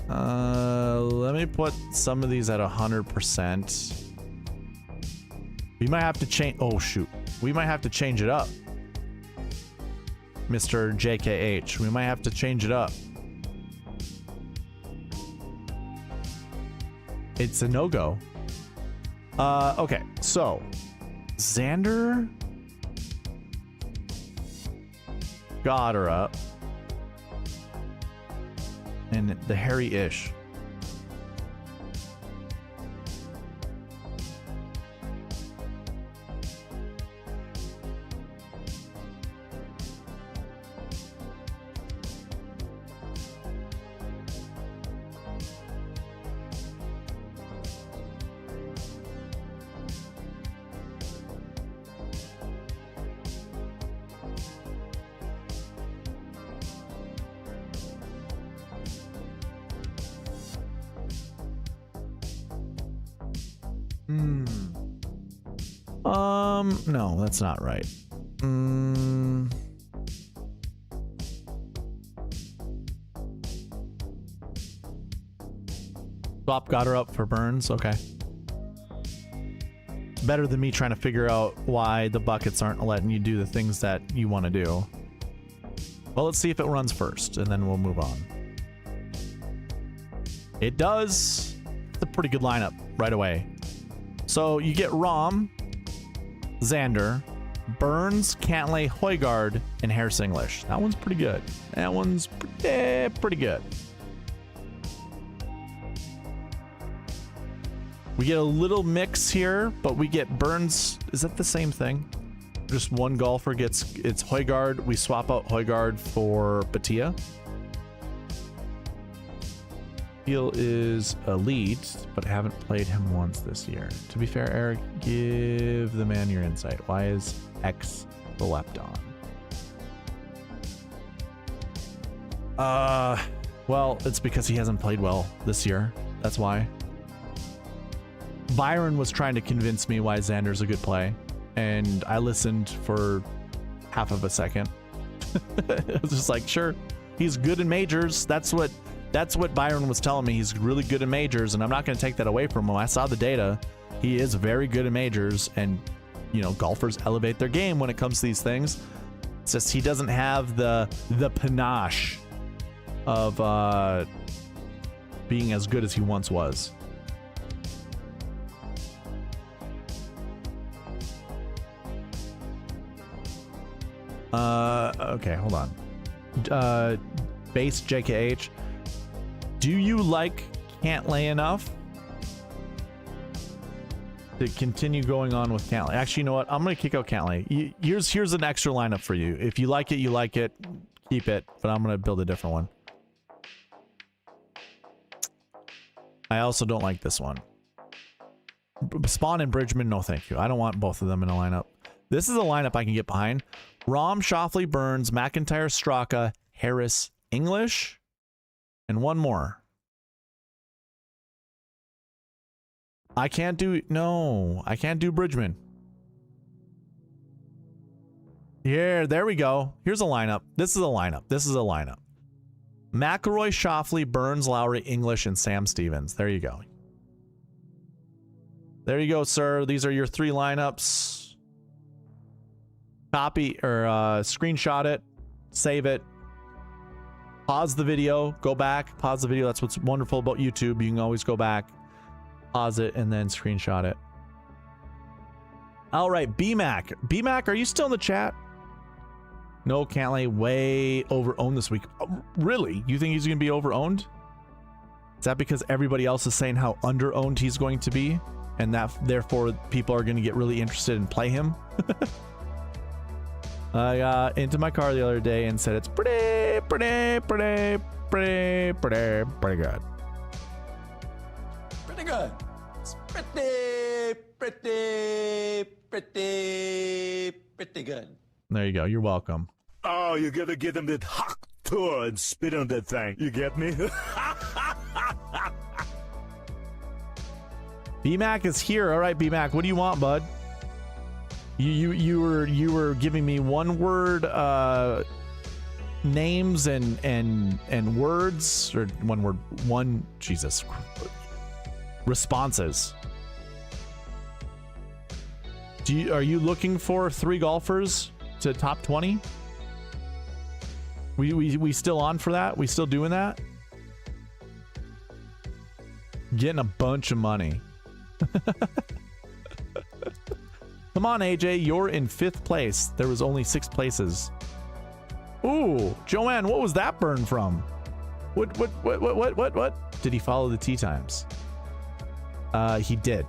Let me put some of these at 100%. We might have to change. Oh shoot, we might have to change it up, Mr. JKH. We might have to change it up. It's a no-go. Okay, so Xander Goddard and the Harry-ish. No, that's not right. Swap Goddard up for Burns. Okay. It's better than me trying to figure out why the buckets aren't letting you do the things that you want to do. Well, let's see if it runs first, and then we'll move on. It does. It's a pretty good lineup right away. So you get Rom, Xander, Burns, Cantlay, Højgaard, and Harris English. That one's pretty good. That one's pretty good. We get a little mix here, but we get Burns. Is that the same thing? Just one golfer gets, it's Højgaard. We swap out Højgaard for Batia. Heel is elite, but I haven't played him once this year. To be fair, Eric, give the man your insight. Why is X the Lepton? Well, it's because he hasn't played well this year. That's why. Byron was trying to convince me why Xander's a good play, and I listened for half of a second. I was just like, sure, he's good in majors. That's what Byron was telling me. He's really good in majors, and I'm not going to take that away from him. I saw the data. He is very good in majors, and you know, golfers elevate their game when it comes to these things. It's just he doesn't have the panache of being as good as he once was. Okay, hold on. Base JKH. Do you like Cantlay enough to continue going on with Cantlay? Actually, you know what? I'm going to kick out Cantlay. Here's an extra lineup for you. If you like it, you like it. Keep it. But I'm going to build a different one. I also don't like this one. Spawn and Bridgman, no thank you. I don't want both of them in a lineup. This is a lineup I can get behind. Rom, Schauffele, Burns, McIntyre, Straka, Harris, English, and one more. I can't do Bridgman. Yeah, there we go. Here's a lineup. This is a lineup. McIlroy, Schauffele, Burns, Lowry, English, and Sam Stevens. There you go. There you go, sir. These are your three lineups. copy or screenshot it, save it, pause the video, go back, pause the video. That's what's wonderful about YouTube. You can always go back, pause it, and then screenshot it. All right, BMac. BMac, are you still in the chat? No, can't lay. Way over-owned this week. Oh, really? You think he's going to be over-owned? Is that because everybody else is saying how under-owned he's going to be? And that, therefore, people are going to get really interested and play him? I got into my car the other day and said it's pretty good. Pretty good. It's pretty good. There you go. You're welcome. Oh, you gotta get him that hot tour and spit on that thing. You get me? BMac is here. All right, BMac, what do you want, bud? You were giving me one word names and words, or Jesus responses. Are you looking for 3 golfers to top 20? We still on for that? We still doing that? Getting a bunch of money. Come on, AJ, you're in 5th place. There was only 6 places. Ooh, Joanne, what was that burn from? What? Did he follow the Tee Times? He did.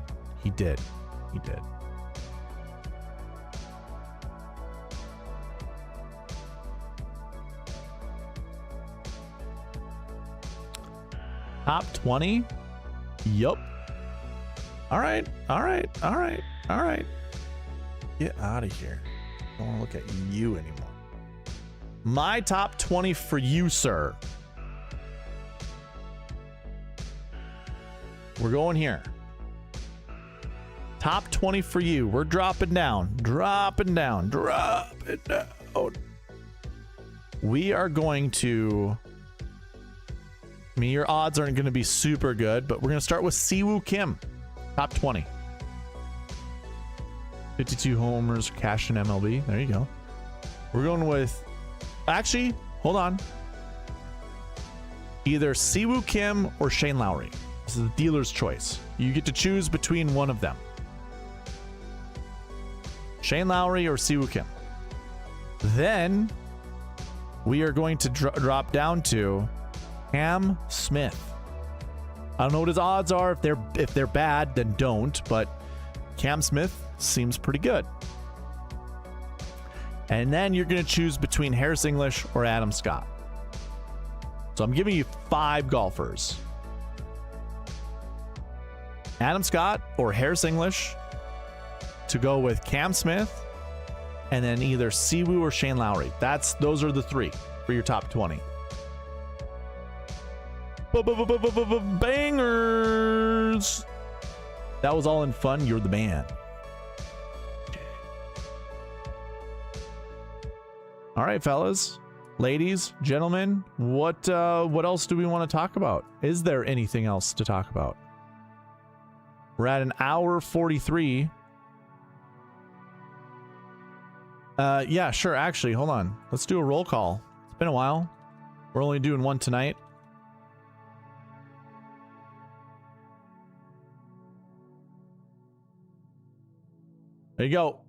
Top 20? Yup. All right. Get out of here. I don't want to look at you anymore. My top 20 for you, sir. We're going here. Top 20 for you. We're dropping down. We are going to... I mean, your odds aren't going to be super good, but we're going to start with Siwoo Kim. Top 20. 52 homers, cash in MLB. There you go. We're going with... Actually, hold on. Either Siwoo Kim or Shane Lowry. This is the dealer's choice. You get to choose between one of them. Shane Lowry or Siwoo Kim. Then we are going to drop down to Cam Smith. I don't know what his odds are. If they're bad, then don't. But Cam Smith seems pretty good. And then you're going to choose between Harris English or Adam Scott. So I'm giving you 5 golfers. Adam Scott or Harris English to go with Cam Smith, and then either Siwoo or Shane Lowry. Those are the 3 for your top 20. Bangers. That was all in fun. You're the man. All right, fellas, ladies, gentlemen, what else do we want to talk about? Is there anything else to talk about? We're at an hour 43. Yeah, sure. Actually, hold on. Let's do a roll call. It's been a while. We're only doing one tonight. There you go.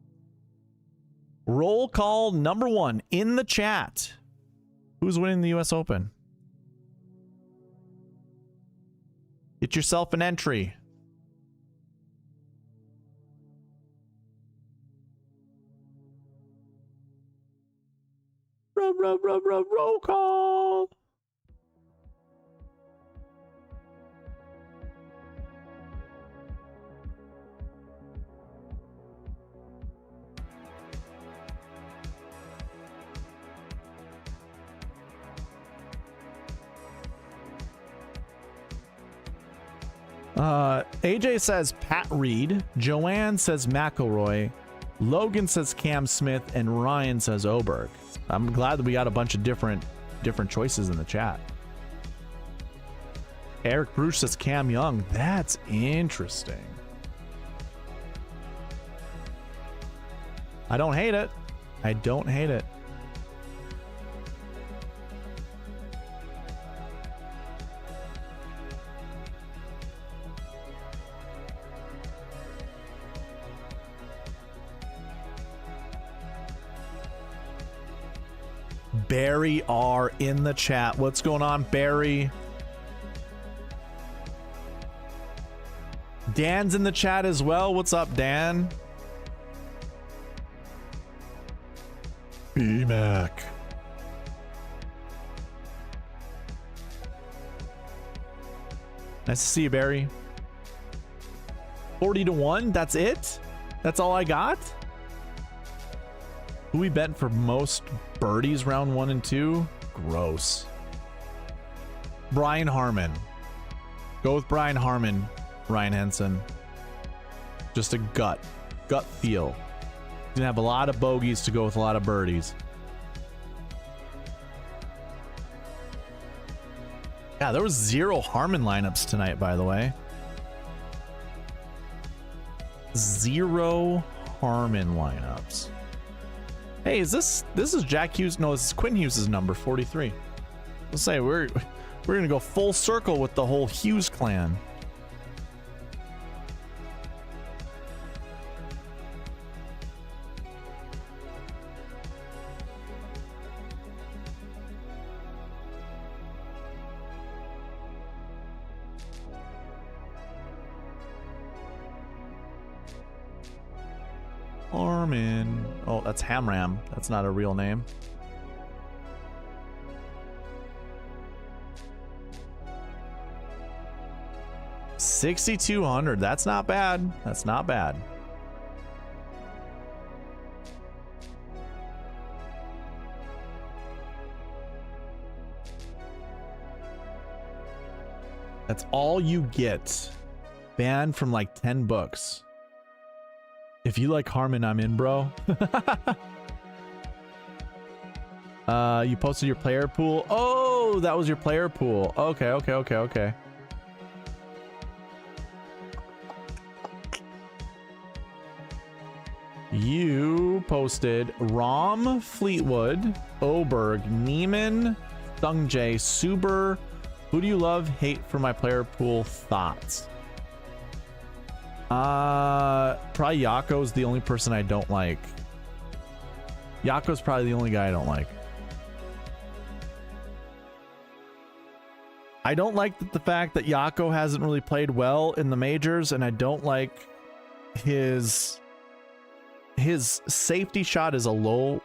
Roll call number 1 in the chat. Who's winning the US Open? Get yourself an entry. Roll call. AJ says Pat Reed. Joanne says McElroy. Logan says Cam Smith, and Ryan says Oberg. I'm glad that we got a bunch of different choices in the chat. Eric Bruce says Cam Young. That's interesting. I don't hate it. I don't hate it. Barry R in the chat. What's going on, Barry? Dan's in the chat as well. What's up, Dan? B-Mac. Nice to see you, Barry. 40-1. That's it? That's all I got? Who we bet for most birdies round 1 and 2? Gross. Brian Harmon. Go with Brian Harmon, Ryan Henson. Just a gut feel. Gonna have a lot of bogeys to go with a lot of birdies. Yeah, there was 0 Harmon lineups tonight, by the way. 0 Harmon lineups. Hey, is this is Jack Hughes? No, this is Quinn Hughes' number 43. Let's say we're gonna go full circle with the whole Hughes clan. Harmon. Oh, that's Hamram. That's not a real name. $6,200. That's not bad. That's not bad. That's all you get. Banned from like 10 books. If you like Harmon, I'm in, bro. You posted your player pool. Oh, that was your player pool. Okay. You posted Rom, Fleetwood, Oberg, Neiman, Sungjae, Suber. Who do you love, hate for my player pool? Thoughts? Probably Yako's the only person I don't like. Yako's probably the only guy I don't like. I don't like the fact that Yako hasn't really played well in the majors, and I don't like his safety shot is a low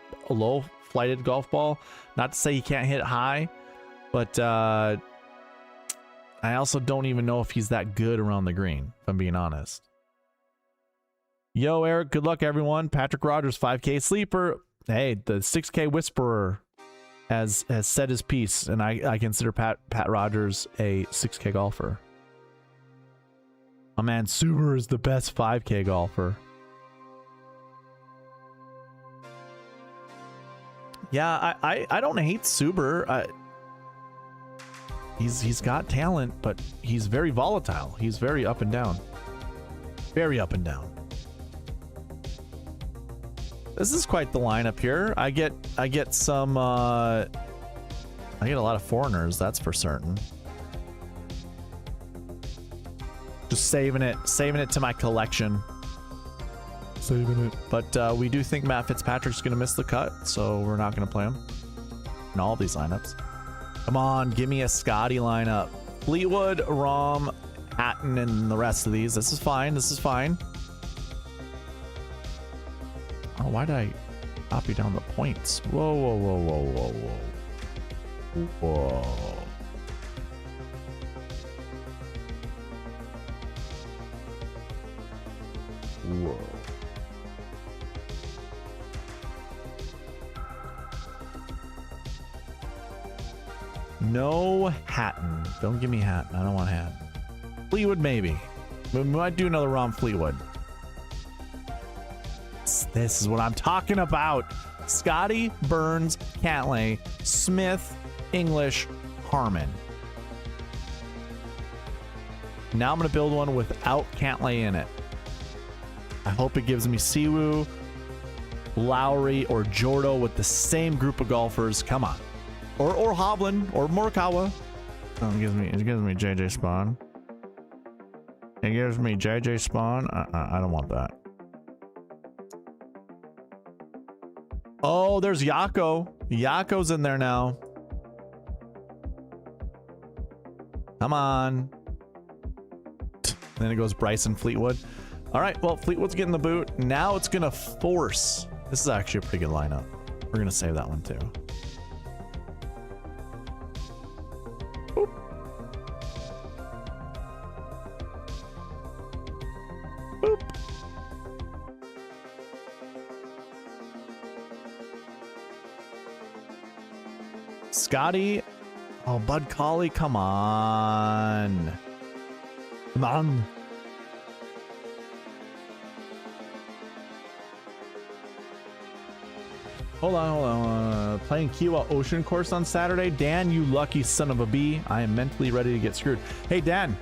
flighted golf ball. Not to say he can't hit high, but I also don't even know if he's that good around the green, if I'm being honest. Yo, Eric, good luck, everyone. Patrick Rogers, 5K sleeper. Hey, the 6K whisperer has said his piece, and I consider Pat Rogers a 6K golfer. My man Suber is the best 5K golfer. Yeah, I don't hate Suber. He's got talent, but he's very volatile. He's very up and down. Very up and down. This is quite the lineup here. I get some I get a lot of foreigners, that's for certain. Just saving it to my collection. Saving it. But we do think Matt Fitzpatrick's gonna miss the cut, so we're not gonna play him in all of these lineups. Come on, give me a Scotty lineup. Fleetwood, Rom, Hatton, and the rest of these. This is fine. This is fine. Oh, why did I copy down the points? Whoa. No Hatton. Don't give me Hatton. I don't want Hatton. Fleetwood, maybe. We might do another Rom Fleetwood. This is what I'm talking about. Scotty, Burns, Cantlay, Smith, English, Harmon. Now I'm going to build one without Cantlay in it. I hope it gives me Siwoo, Lowry or Jordo with the same group of golfers. Come on. Or Hovland or Morikawa. Oh, it gives me JJ Spawn. It gives me JJ Spawn. I don't want that. Oh, there's Yako. Yako's in there now. Come on. Then it goes Bryson Fleetwood. All right, well, Fleetwood's getting the boot. Now it's going to force. This is actually a pretty good lineup. We're going to save that one too. Boop. Boop. Scotty. Oh, Bud Colley, come on. Come on. Hold on. Playing Kiawah Ocean Course on Saturday. Dan, you lucky son of a bee. I am mentally ready to get screwed. Hey, Dan.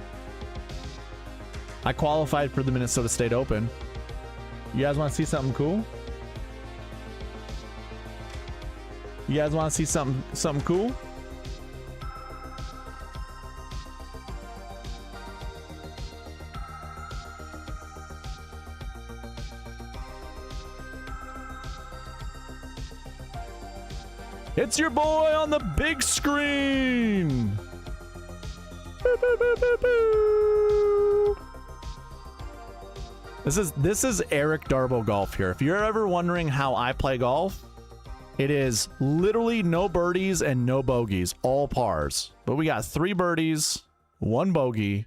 I qualified for the Minnesota State Open. You guys want to see something cool? You guys want to see something cool? It's your boy on the big screen. Boo, boo, boo, boo, boo. This is Eric Darbo golf here. If you're ever wondering how I play golf, it is literally no birdies and no bogeys, all pars. But we got 3 birdies, 1 bogey.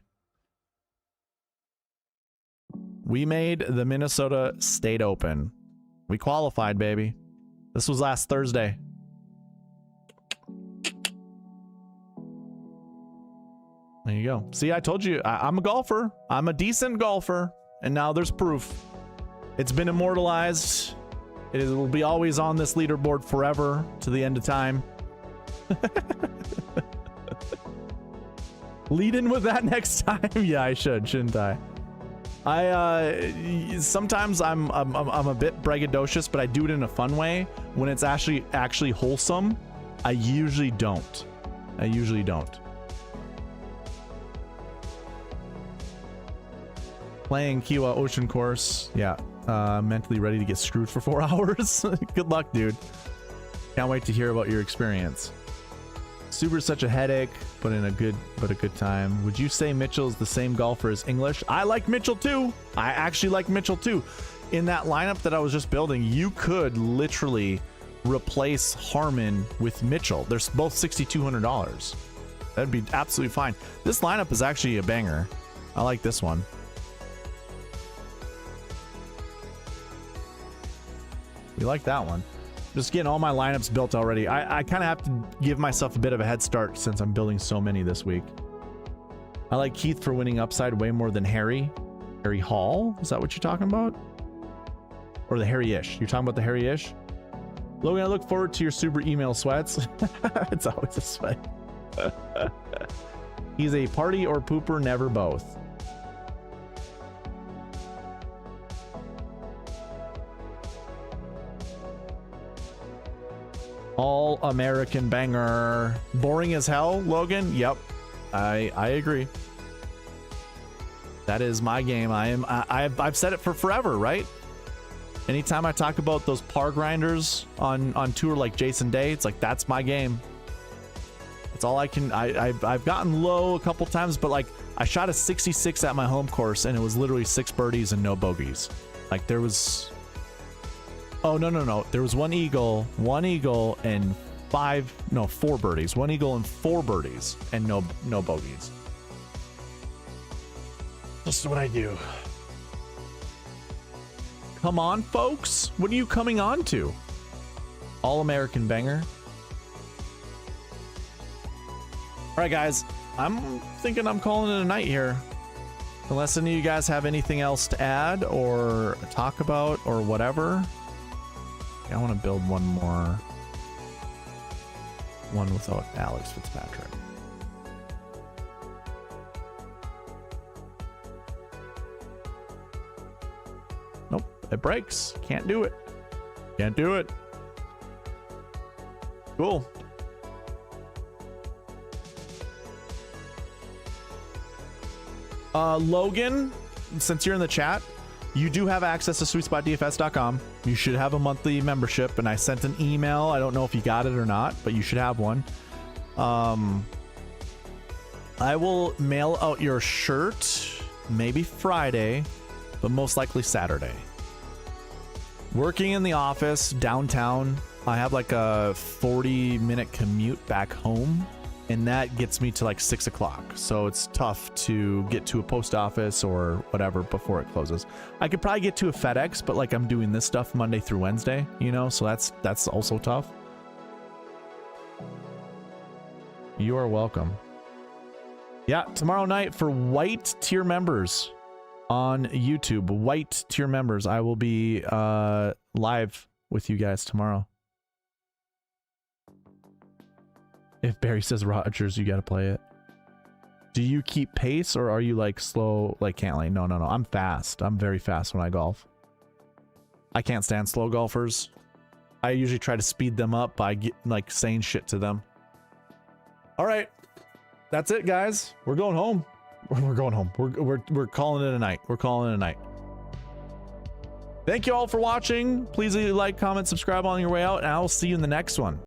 We made the Minnesota State Open. We qualified, baby. This was last Thursday. There you go. See, I told you, I'm a golfer. I'm a decent golfer. And now there's proof. It's been immortalized. It will be always on this leaderboard forever to the end of time. Lead in with that next time. Yeah, I should, shouldn't I? Sometimes I'm a bit braggadocious, but I do it in a fun way. When it's actually wholesome, I usually don't. Playing Kiawah Ocean Course. Yeah. Mentally ready to get screwed for 4 hours. Good luck, dude. Can't wait to hear about your experience. Subaru's such a headache, but a good time. Would you say Mitchell is the same golfer as English? I like Mitchell too. I actually like Mitchell too. In that lineup that I was just building, you could literally replace Harmon with Mitchell. They're both $6,200. That'd be absolutely fine. This lineup is actually a banger. I like this one. We like that one. Just getting all my lineups built already. I kind of have to give myself a bit of a head start since I'm building so many this week. I like Keith for winning upside way more than Harry. Harry Hall? Is that what you're talking about? Or the Harry-ish? You're talking about the Harry-ish? Logan, I look forward to your Subaru email sweats. It's always a sweat. He's a party or pooper, never both. All American banger. Boring as hell, Logan? Yep. I agree. That is my game. I've said it for forever, right? Anytime I talk about those par grinders on tour like Jason Day, it's like that's my game. That's all I can. I've gotten low a couple times, but like I shot a 66 at my home course and it was literally 6 birdies and no bogeys. Like there was Oh, no. There was 1 eagle and 4 birdies. 1 eagle and 4 birdies and no bogeys. Just what I do. Come on, folks. What are you coming on to? All American banger. All right, guys. I'm thinking I'm calling it a night here. Unless any of you guys have anything else to add or talk about or whatever. I want to build one more. One without Alex Fitzpatrick. Nope, it breaks. Can't do it. Can't do it. Cool. Logan, since you're in the chat, you do have access to SweetSpotDFS.com. You should have a monthly membership, and I sent an email. I don't know if you got it or not, but you should have one. I will mail out your shirt maybe Friday, but most likely Saturday. Working in the office downtown, I have like a 40-minute commute back home, and that gets me to like 6 o'clock. So it's tough to get to a post office or whatever before it closes. I could probably get to a FedEx, but like I'm doing this stuff Monday through Wednesday, you know, so that's also tough. You are welcome. Yeah, tomorrow night for white tier members on YouTube, white tier members, I will be live with you guys tomorrow. If Barry says Rogers, you got to play it. Do you keep pace or are you like slow, like can't like, no. I'm fast. I'm very fast when I golf. I can't stand slow golfers. I usually try to speed them up by like saying shit to them. All right. That's it, guys. We're going home. We're going home. We're calling it a night. We're calling it a night. Thank you all for watching. Please like, comment, subscribe on your way out, and I will see you in the next one.